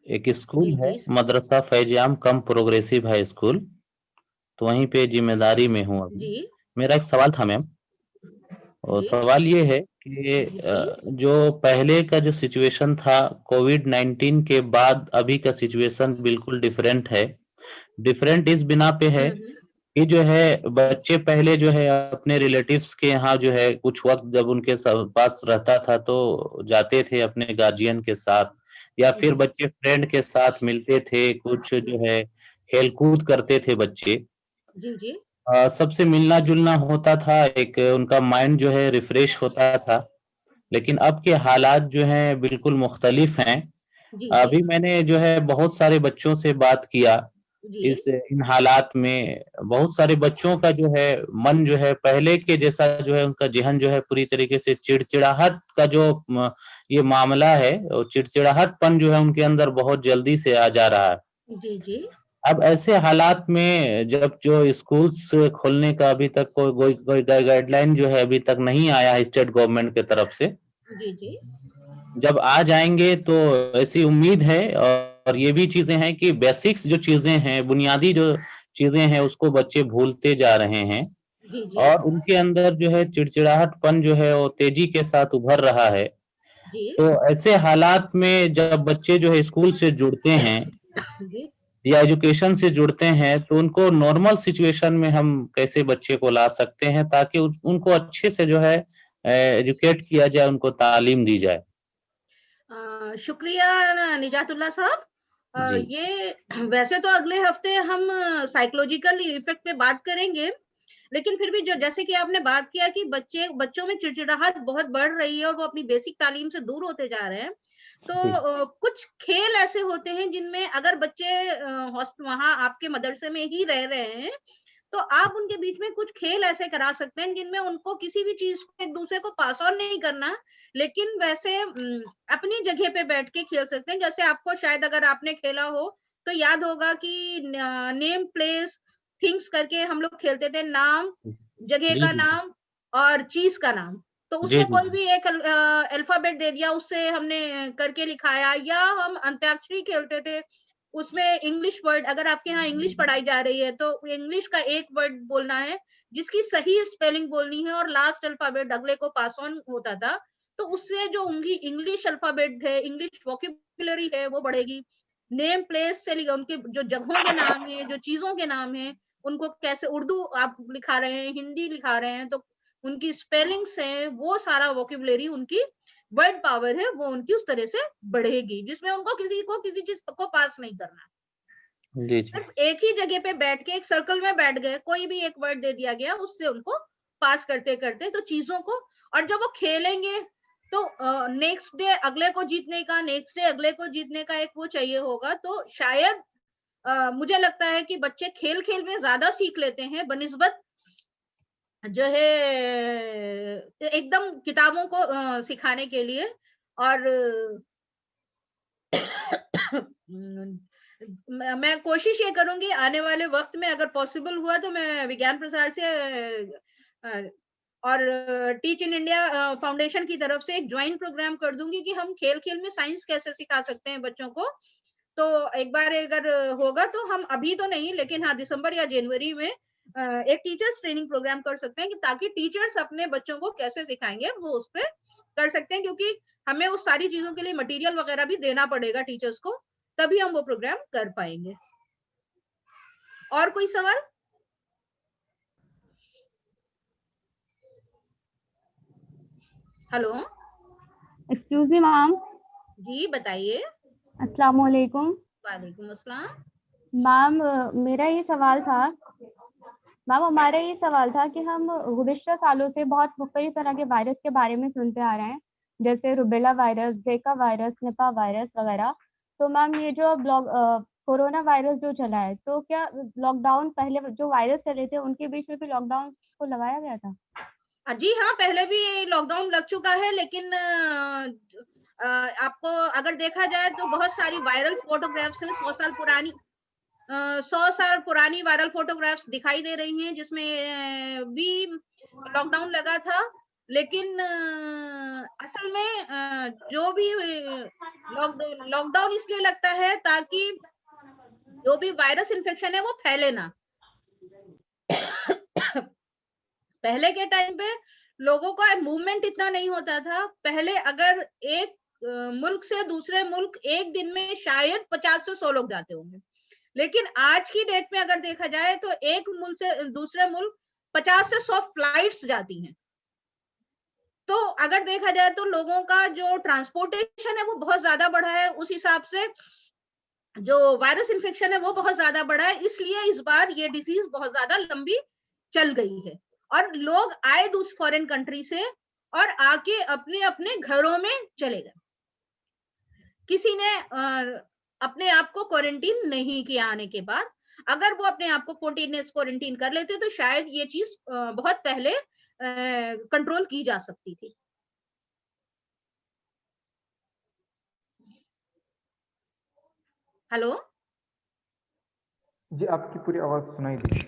एक स्कूल जी है जी मदरसा फैजियाम कम प्रोग्रेसिव हाई स्कूल, तो वहीं पे जिम्मेदारी में हूँ अभी। जी मेरा एक सवाल था मैम, और जी सवाल ये है कि जी जो पहले का जो सिचुएशन था कोविड-19 के बाद अभी का सिचुएशन बिल्कुल डिफरेंट है। डिफरेंट इस बिना पे है कि जो है बच्चे पहले जो है अपने रिलेटिव्स के यहाँ जो है कुछ वक्त जब उनके पास रहता था तो जाते थे अपने गार्जियन के साथ, या फिर जी बच्चे फ्रेंड के साथ मिलते थे, कुछ जो है खेल कूद करते थे बच्चे। जी जी सबसे मिलना जुलना होता था, एक उनका माइंड जो है रिफ्रेश होता था। लेकिन अब के हालात जो हैं बिल्कुल मुख्तलिफ हैं। जी जी अभी मैंने जो है बहुत सारे बच्चों से बात किया, जी इस इन हालात में बहुत सारे बच्चों का जो है मन जो है पहले के जैसा जो है, उनका ज़हन जो है पूरी तरीके से चिड़चिड़ाहट का जो ये मामला है, और चिड़चिड़ाहटपन जो है उनके अंदर बहुत जल्दी से आ जा रहा है। जी जी अब ऐसे हालात में जब जो स्कूल्स खोलने का अभी तक कोई गाइडलाइन जो है अभी तक नहीं आया है स्टेट गवर्नमेंट की तरफ से, जी जी जब आ जाएंगे तो ऐसी उम्मीद है, और ये भी चीजें हैं कि बेसिक्स जो चीजें हैं, बुनियादी जो चीजें हैं उसको बच्चे भूलते जा रहे हैं, जी जी और उनके अंदर जो है चिड़चिड़ाहटपन जो है वो तेजी के साथ उभर रहा है। जी तो ऐसे हालात में जब बच्चे जो है स्कूल से जुड़ते हैं जी या एजुकेशन से जुड़ते हैं, तो उनको नॉर्मल सिचुएशन में हम कैसे बच्चे को ला सकते हैं ताकि उनको अच्छे से जो है एजुकेट किया जाए, उनको तालीम दी जाए। शुक्रिया निजातुल्लाह साहब। जी ये वैसे तो अगले हफ्ते हम साइकोलॉजिकल इफेक्ट पे बात करेंगे, लेकिन फिर भी जो जैसे कि आपने बात किया कि बच्चों में चिड़चिड़ाहट बहुत बढ़ रही है और वो अपनी बेसिक तालीम से दूर होते जा रहे हैं। तो जी कुछ खेल ऐसे होते हैं जिनमें अगर बच्चे वहां आपके मदरसे में ही रह रहे हैं तो आप उनके बीच में कुछ खेल ऐसे करा सकते हैं जिनमें उनको किसी भी चीज को एक दूसरे को पास ऑन नहीं करना, लेकिन वैसे अपनी जगह पे बैठ के खेल सकते हैं। जैसे आपको शायद अगर आपने खेला हो तो याद होगा कि नेम प्लेस थिंग्स करके हम लोग खेलते थे, नाम, जगह जी का जी नाम और चीज का नाम। तो जी उसमें जी कोई भी एक अल्फाबेट दे दिया, उससे हमने करके लिखाया, या हम अंत्याक्षरी खेलते थे, उसमें इंग्लिश वर्ड, अगर आपके यहाँ इंग्लिश पढ़ाई जा रही है तो इंग्लिश का एक वर्ड बोलना है जिसकी सही स्पेलिंग बोलनी है और लास्ट अल्फाबेट अगले को पास ऑन होता था। तो उससे जो उनकी इंग्लिश अल्फाबेट है, इंग्लिश वोकेबुलरी है, वो बढ़ेगी। नेम प्लेस से उनके जो जगहों के नाम है, जो चीजों के नाम है, उनको कैसे उर्दू आप लिखा रहे हैं, हिंदी लिखा रहे हैं, तो उनकी स्पेलिंग्स है, वो सारा वोकेबुलरी, उनकी वर्ड पावर है, वो उनकी उस तरह से बढ़ेगी, जिसमें उनको किसी चीज को पास नहीं करना। जी जी सिर्फ एक ही जगह पे बैठ के एक सर्कल में बैठ गए, कोई भी एक वर्ड दे दिया गया, उससे उनको पास करते करते तो चीजों को, और जब वो खेलेंगे तो नेक्स्ट डे अगले को जीतने का, नेक्स्ट डे अगले को जीतने का एक वो चाहिए होगा। तो शायद मुझे लगता है कि बच्चे खेल खेल में ज्यादा सीख लेते हैं बनिस्बत जो है एकदम किताबों को सिखाने के लिए। और मैं कोशिश ये करूंगी आने वाले वक्त में, अगर पॉसिबल हुआ तो मैं विज्ञान प्रसार से अ, और टीच इन इंडिया फाउंडेशन की तरफ से एक ज्वाइंट प्रोग्राम कर दूंगी कि हम खेल खेल में साइंस कैसे सिखा सकते हैं बच्चों को। तो एक बार अगर होगा तो हम अभी तो नहीं, लेकिन हाँ दिसंबर या जनवरी में एक टीचर्स ट्रेनिंग प्रोग्राम कर सकते हैं कि ताकि टीचर्स अपने बच्चों को कैसे सिखाएंगे वो उस पर कर सकते हैं, क्योंकि हमें उस सारी चीजों के लिए मटेरियल वगैरह भी देना पड़ेगा टीचर्स को, तभी हम वो प्रोग्राम कर पाएंगे। और कोई सवाल? Hello, excuse me ma'am. जी बताइए। अस्सलाम वालेकुम। वालेकुम अस्सलाम। मैम मेरा ये सवाल था, मैम हमारा ये सवाल था कि हम गुज़िश्ता सालों से बहुत मुख्तलिफ तरह के वायरस के बारे में सुनते आ रहे हैं, जैसे rubella virus, Zika virus, Nipah virus वगैरह। तो मैम ये जो कोरोना वायरस जो चला है, तो क्या लॉकडाउन पहले जो वायरस चले थे उनके बीच में भी लॉकडाउन को लगाया गया था? जी हाँ, पहले भी लॉकडाउन लग चुका है, लेकिन आपको अगर देखा जाए तो बहुत सारी वायरल फोटोग्राफ्स हैं 100 साल पुरानी, 100 साल पुरानी वायरल फोटोग्राफ्स दिखाई दे रही हैं जिसमें भी लॉकडाउन लगा था। लेकिन असल में जो भी लॉकडाउन इसलिए लगता है ताकि जो भी वायरस इन्फेक्शन है वो फैले ना। पहले के टाइम पे लोगों का मूवमेंट इतना नहीं होता था। पहले अगर एक मुल्क से दूसरे मुल्क एक दिन में शायद 50 से 100 लोग जाते होंगे, लेकिन आज की डेट में अगर देखा जाए तो एक मुल्क से दूसरे मुल्क 50 से 100 फ्लाइट्स जाती हैं। तो अगर देखा जाए तो लोगों का जो ट्रांसपोर्टेशन है वो बहुत ज्यादा बढ़ा है, उस हिसाब से जो वायरस इन्फेक्शन है वो बहुत ज्यादा बढ़ा है, इसलिए इस बार ये डिजीज बहुत ज्यादा लंबी चल गई है। और लोग आए दूसरे फॉरेन कंट्री से और आके अपने अपने घरों में चले गए। किसी ने अपने आप को क्वारंटीन नहीं किया आने के बाद। अगर वो अपने आप को 14 डेज क्वारंटीन कर लेते तो शायद ये चीज बहुत पहले कंट्रोल की जा सकती थी। हेलो जी, आपकी पूरी आवाज सुनाई दी।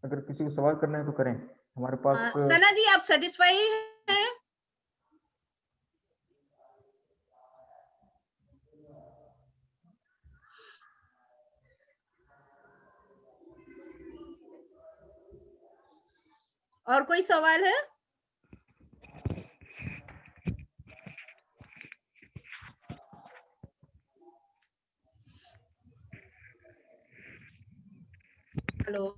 अगर किसी को सवाल करना है तो करें, हमारे पास सना जी आप सेटिस्फाई हैं? और कोई सवाल है? हेलो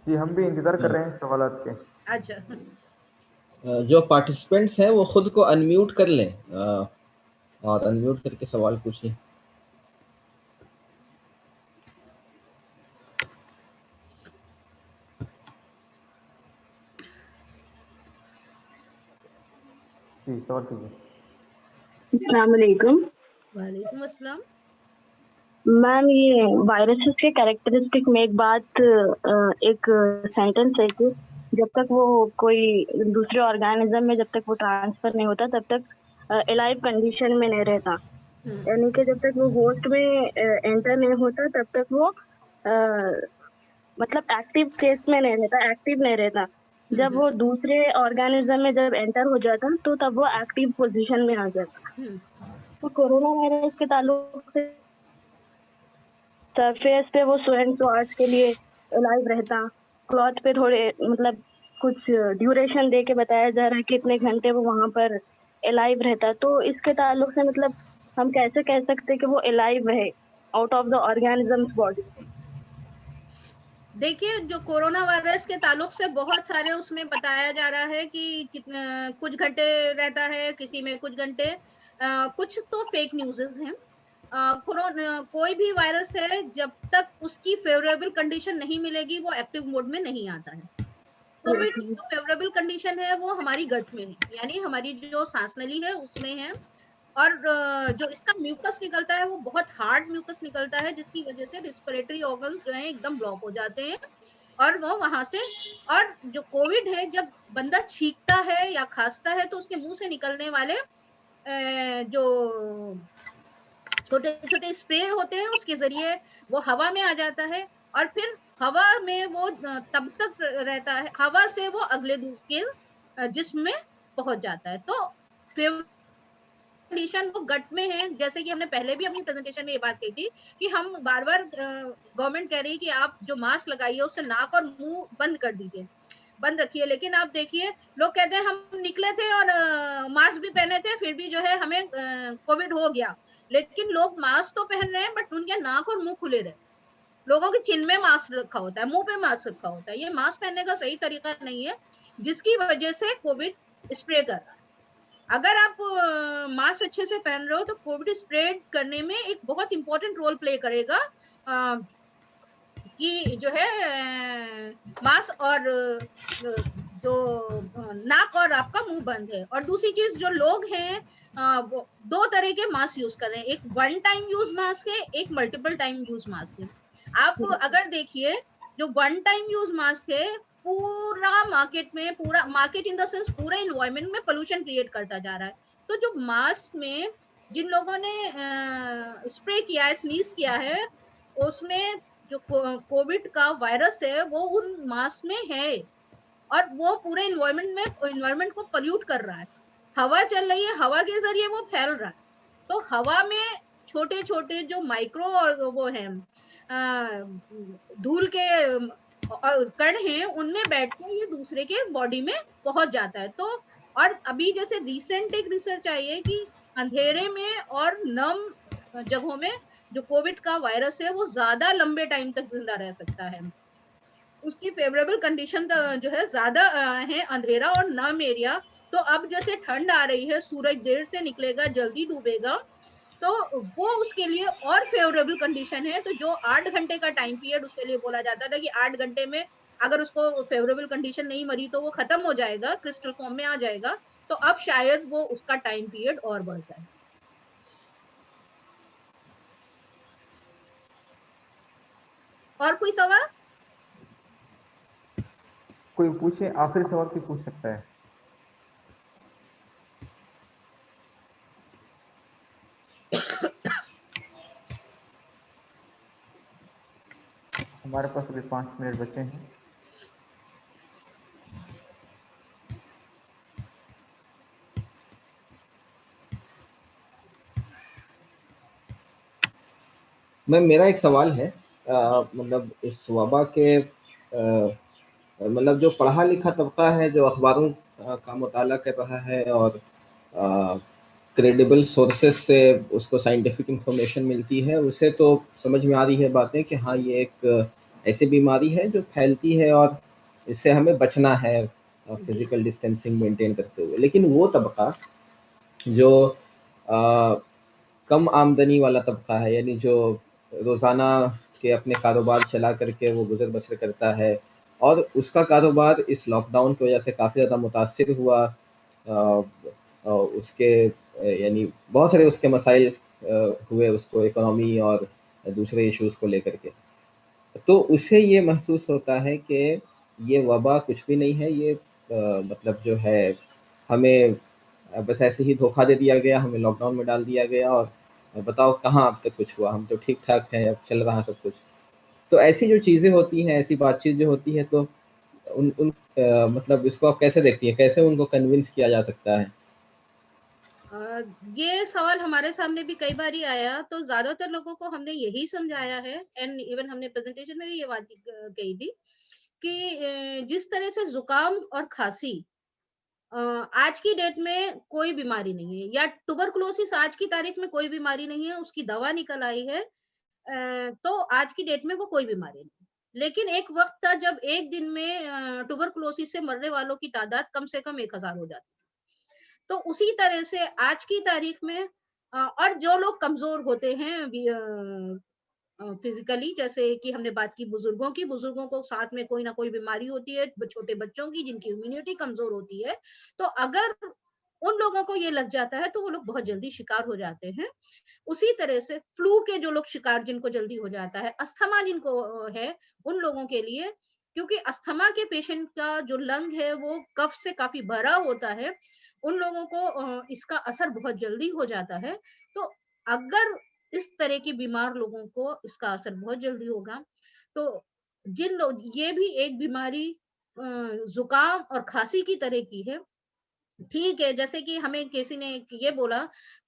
जी, हम भी इंतजार कर रहे हैं सवालात के। अच्छा, जो पार्टिसिपेंट्स हैं वो खुद को अनम्यूट कर लें और अनम्यूट करके सवाल पूछें। जी, सवाल कीजिए। अस्सलाम वालेकुम। वालेकुम अस्सलाम। मैम ये वायरसेस के कैरेक्टरिस्टिक में एक सेंटेंस है कि जब तक वो कोई दूसरे ऑर्गेनिज्म में जब तक वो ट्रांसफर नहीं होता तब तक एलाइव कंडीशन में नहीं रहता, यानी कि जब तक वो होस्ट में एंटर नहीं होता तब तक वो मतलब एक्टिव केस में नहीं रहता, एक्टिव नहीं रहता। जब वो दूसरे ऑर्गेनिज्म में जब एंटर हो जाता तो तब वो एक्टिव पोजीशन में आ जाता। तो कोरोना वायरस के ताल्लुक से सरफेस पे वो स्वयं स्वार्स के लिए लाइव रहता, क्लॉथ पे थोड़े मतलब कुछ ड्यूरेशन दे के बताया जा रहा है कितने घंटे वो वहां पर एलाइव रहता। तो इसके ताल्लुक से मतलब हम कैसे कह सकते हैं कि वो एलाइव है out of the organisms body? देखिए, जो कोरोना वायरस के ताल्लुक से बहुत सारे उसमें बताया जा रहा है कि कितना कुछ घंटे रहता है, किसी में कुछ घंटे, कुछ तो फेक न्यूज़ेस हैं। कोरोना कोई भी वायरस है, जब तक उसकी फेवरेबल कंडीशन नहीं मिलेगी वो एक्टिव मोड में नहीं आता है। कोविड की जो फेवरेबल कंडीशन है वो हमारी गट में है, यानी हमारी जो सांस नली है उसमें है, और जो इसका म्यूकस निकलता है वो बहुत हार्ड म्यूकस निकलता है, जिसकी वजह से रिस्पिरेटरी ऑर्गन्स जो है एकदम ब्लॉक हो जाते हैं, और वो वहां से, और जो कोविड है जब बंदा छींकता है या खांसता है तो उसके मुंह से निकलने वाले जो छोटे छोटे स्प्रे होते हैं उसके जरिए वो हवा में आ जाता है, और फिर हवा में वो तब तक रहता है, हवा से वो अगले के जिस्म में पहुंच जाता है। तो कंडीशन वो गट में है, जैसे कि हमने पहले भी अपनी प्रेजेंटेशन में ये बात कही थी कि हम बार बार गवर्नमेंट कह रही है कि आप जो मास्क लगाइए उससे नाक और मुंह बंद कर दीजिए, बंद रखिए, लेकिन आप देखिए लोग कहते हैं हम निकले थे और मास्क भी पहने थे फिर भी जो है हमें कोविड हो गया, लेकिन लोग मास्क तो पहन रहे हैं बट उनके नाक और मुंह खुले रहे। लोगों के चिन में मास्क रखा होता है, मुंह पे मास्क रखा होता है, ये मास्क पहनने का सही तरीका नहीं है, जिसकी वजह से कोविड स्प्रे कर रहा है। अगर आप मास्क अच्छे से पहन रहे हो तो कोविड स्प्रेड करने में एक बहुत इंपॉर्टेंट रोल प्ले करेगा, कि जो है मास्क और जो नाक और आपका मुंह बंद है। और दूसरी चीज, जो लोग हैं वो दो तरह के मास्क यूज कर रहे हैं, एक वन टाइम यूज मास्क है, एक मल्टीपल टाइम यूज मास्क है। आप अगर देखिए जो वन टाइम यूज मास्क है पूरा मार्केट में, पूरा मार्केट इन द सेंस पूरा इन्वायरमेंट में पोल्यूशन क्रिएट करता जा रहा है। तो जो मास्क में जिन लोगों ने स्प्रे किया है, स्नीज किया है, उसमें जो कोविड का वायरस है वो उन मास्क में है, और वो पूरे इन्वायरमेंट को पोल्यूट कर रहा है। हवा चल रही है, हवा के जरिए वो फैल रहा है, तो हवा में छोटे छोटे जो माइक्रो और वो है धूल के कण हैं, उनमें बैठ के ये दूसरे के बॉडी में पहुंच जाता है। तो और अभी जैसे रिसेंट एक रिसर्च आई है कि अंधेरे में और नम जगहों में जो कोविड का वायरस है वो ज्यादा लंबे टाइम तक जिंदा रह सकता है, उसकी फेवरेबल कंडीशन जो है ज्यादा है अंधेरा और नम एरिया। तो अब जैसे ठंड आ रही है, सूरज देर से निकलेगा, जल्दी डूबेगा, तो वो उसके लिए और फेवरेबल कंडीशन है। तो जो 8 घंटे का टाइम पीरियड उसके लिए बोला जाता था कि 8 घंटे में अगर उसको फेवरेबल कंडीशन नहीं मरी तो वो खत्म हो जाएगा, क्रिस्टल फॉर्म में आ जाएगा, तो अब शायद वो उसका टाइम पीरियड और बढ़ जाए। और कोई सवाल? कोई पूछे, आखिरी सवाल कोई पूछ सकता है? हमारे पास अभी 5 मिनट बचे हैं। मैम मेरा एक सवाल है, मतलब इस वबा के मतलब जो पढ़ा लिखा तबका है जो अखबारों का मुताला कर रहा है और क्रेडिबल सोर्सेज से उसको साइंटिफिक इंफॉर्मेशन मिलती है, उसे तो समझ में आ रही है बातें कि हाँ ये एक ऐसी बीमारी है जो फैलती है और इससे हमें बचना है फिजिकल डिस्टेंसिंग मेंटेन करते हुए। लेकिन वो तबका जो कम आमदनी वाला तबका है, यानी जो रोज़ाना के अपने कारोबार चला करके वो गुजर बसर करता है, और उसका कारोबार इस लॉकडाउन की वजह से काफ़ी ज़्यादा मुतासिर हुआ, उसके यानी बहुत सारे उसके मसाइल हुए उसको, इकोनॉमी और दूसरे इश्यूज को लेकर के, तो उसे ये महसूस होता है कि ये वबा कुछ भी नहीं है, ये मतलब जो है हमें बस ऐसे ही धोखा दे दिया गया, हमें लॉकडाउन में डाल दिया गया और बताओ कहाँ अब तक कुछ हुआ, हम तो ठीक ठाक हैं, अब चल रहा सब कुछ। तो ऐसी जो चीज़ें होती हैं, ऐसी बातचीत जो होती है, तो उन मतलब इसको आप कैसे देखती हैं? कैसे उनको कन्विंस किया जा सकता है? ये सवाल हमारे सामने भी कई बारी आया, तो ज़्यादातर लोगों को हमने यही समझाया है एंड इवन हमने प्रेज़ेंटेशन में भी ये बात कही थी कि जिस तरह से ज़ुकाम और खाँसी आज की डेट में कोई बीमारी नहीं है, या ट्यूबरकुलोसिस आज की तारीख में कोई बीमारी नहीं है, उसकी दवा निकल आई है, तो आज की डेट में वो कोई बीमारी नहीं। लेकिन एक वक़्त था जब एक दिन में ट्यूबरकुलोसिस से मरने वालों की तादाद कम से कम 1000 हो जाती। तो उसी तरह से आज की तारीख में और जो लोग कमज़ोर होते हैं फिजिकली, जैसे कि हमने बात की बुजुर्गों को साथ में कोई ना कोई बीमारी होती है, छोटे बच्चों की जिनकी इम्यूनिटी कमजोर होती है, तो अगर उन लोगों को ये लग जाता है तो वो लोग बहुत जल्दी शिकार हो जाते हैं। उसी तरह से फ्लू के जो लोग शिकार जिनको जल्दी हो जाता है, अस्थमा जिनको है, उन लोगों के लिए, क्योंकि अस्थमा के पेशेंट का जो लंग है वो कफ से काफी भरा होता है, उन लोगों को इसका असर बहुत जल्दी हो जाता है। तो अगर इस तरह के बीमार लोगों को इसका असर बहुत जल्दी होगा, तो जिन लोग, ये भी एक बीमारी जुकाम और खांसी की तरह की है। ठीक है, जैसे कि हमें किसी ने ये बोला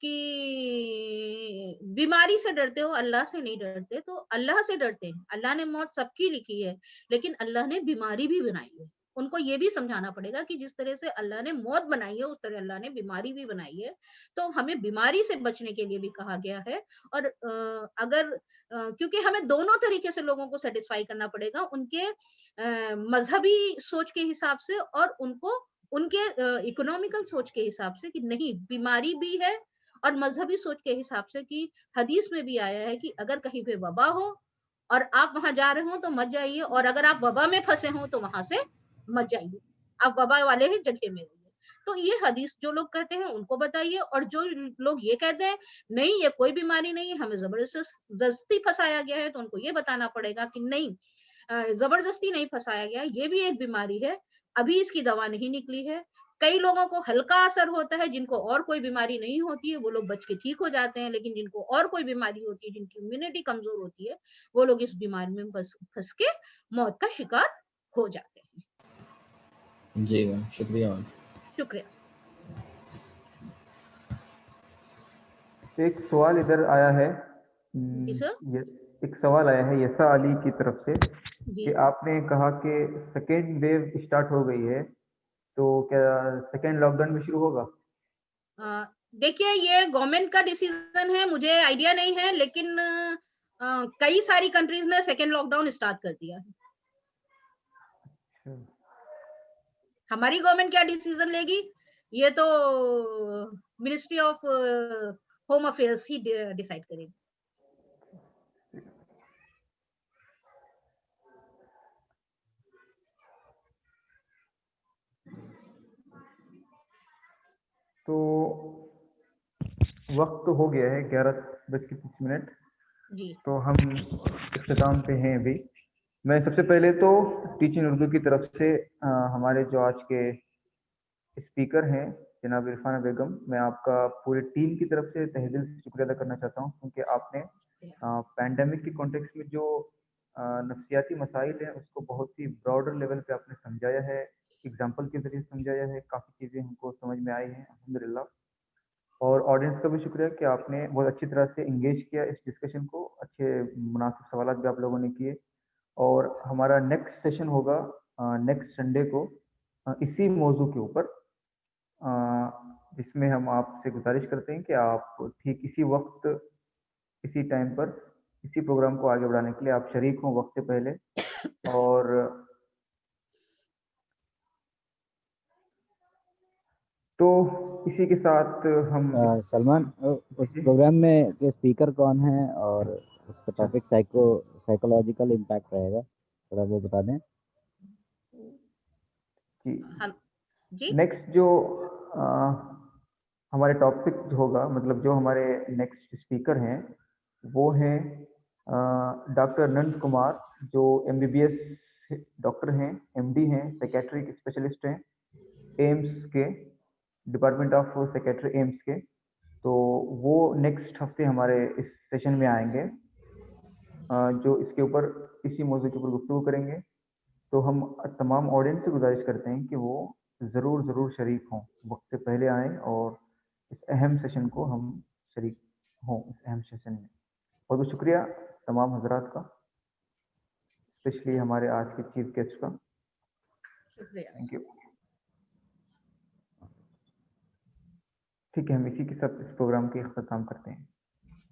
कि बीमारी से डरते हो, अल्लाह से नहीं डरते, तो अल्लाह से डरते हैं। अल्लाह ने मौत सबकी लिखी है, लेकिन अल्लाह ने बीमारी भी बनाई है। उनको ये भी समझाना पड़ेगा कि जिस तरह से अल्लाह ने मौत बनाई है, उस तरह अल्लाह ने बीमारी भी बनाई है। तो हमें बीमारी से बचने के लिए भी कहा गया है। और अगर क्योंकि हमें दोनों तरीके से लोगों को सेटिस्फाई करना पड़ेगा, उनके मजहबी सोच के हिसाब से और उनको उनके इकोनॉमिकल सोच के हिसाब से कि नहीं, बीमारी भी है, और मजहबी सोच के हिसाब से कि हदीस में भी आया है कि अगर कहीं पे वबा हो और आप वहां जा रहे हो तो मत जाइए, और अगर आप वबा में फंसे हो तो वहां से मत जाइए, आप वबा वाले ही जगह में रहिए। तो ये हदीस जो लोग कहते हैं उनको बताइए, और जो लोग ये कहते हैं नहीं ये कोई बीमारी नहीं है, हमें जबरदस्ती फंसाया गया है, तो उनको ये बताना पड़ेगा कि नहीं, जबरदस्ती नहीं फंसाया गया, ये भी एक बीमारी है, अभी इसकी दवा नहीं निकली है। कई लोगों को हल्का असर होता है, जिनको और कोई बीमारी नहीं होती है, वो लोग बच के ठीक हो जाते हैं, लेकिन जिनको और कोई बीमारी होती है, जिनकी इम्यूनिटी कमजोर होती है, वो लोग इस बीमारी में फंस के मौत का शिकार हो जाते हैं। जी मैम, शुक्रिया मैम। शुक्रिया। एक सवाल इधर आया है, जी सर। ये एक सवाल आया है यसा अली की तरफ से जी कि आपने कहा कि सेकेंड वेव स्टार्ट हो गई है, तो क्या सेकेंड लॉकडाउन भी शुरू होगा? देखिए, ये गवर्नमेंट का डिसीजन है, मुझे आइडिया नहीं है, लेकिन कई सारी कंट्रीज ने सेकेंड लॉकडाउन स्टार्ट कर दिया है। हमारी गवर्नमेंट क्या डिसीजन लेगी, ये तो ministry of home affairs he decide करेगी। तो वक्त तो हो गया है 11:30। जी। तो हम इख्तिताम पे हैं अभी। मैं सबसे पहले तो टीचिंग उर्दू की तरफ से हमारे जो आज के स्पीकर हैं जनाब इरफाना बेगम, मैं आपका पूरी टीम की तरफ से तहे दिल से शुक्रिया अदा करना चाहता हूँ, क्योंकि आपने पैंडेमिक के कॉन्टेक्स्ट में जो नफ्सियाती मसाइल हैं उसको बहुत ही ब्रॉडर लेवल पे आपने समझाया है, एग्जाम्पल के जरिए समझाया है, काफ़ी चीज़ें हमको समझ में आई हैं अल्हम्दुलिल्लाह। और ऑडियंस का भी शुक्रिया कि आपने बहुत अच्छी तरह से इंगेज किया इस डिस्कशन को, अच्छे मुनासिब सवाल भी आप लोगों ने किए। और हमारा नेक्स्ट सेशन होगा नेक्स्ट संडे को इसी मौजू के ऊपर, जिसमें हम आपसे गुजारिश करते हैं कि आप ठीक इसी वक्त इसी टाइम पर इसी प्रोग्राम को आगे बढ़ाने के लिए आप शरीक हों वक्त से पहले। और तो इसी के साथ हम सलमान, उस प्रोग्राम में के स्पीकर कौन है और उसका टॉपिक साइकोलॉजिकल इम्पैक्ट रहेगा, थोड़ा वो बता दें। जी। नेक्स्ट जो हमारे टॉपिक होगा, मतलब जो हमारे नेक्स्ट स्पीकर हैं वो हैं डॉक्टर अनंत कुमार जो MBBS डॉक्टर हैं, MD हैं, साइकेट्रिक स्पेशलिस्ट हैं एम्स के, डिपार्टमेंट ऑफ साइकेट्री एम्स के। तो वो नेक्स्ट हफ्ते हमारे इस सेशन में आएंगे, जो इसके ऊपर इसी मौजू के ऊपर गुफ्तगू करेंगे। तो हम तमाम ऑडियंस से गुजारिश करते हैं कि वो ज़रूर शरीक हों, वक्त से पहले आएँ और इस अहम सेशन को हम शरीक हों, इस अहम सेशन में। बहुत बहुत शुक्रिया तमाम हजरात का, स्पेशली हमारे आज के चीफ गेस्ट का। शुक्रिया। Thank you. ठीक है, हम इसी के साथ इस प्रोग्राम के इख्तिताम करते हैं।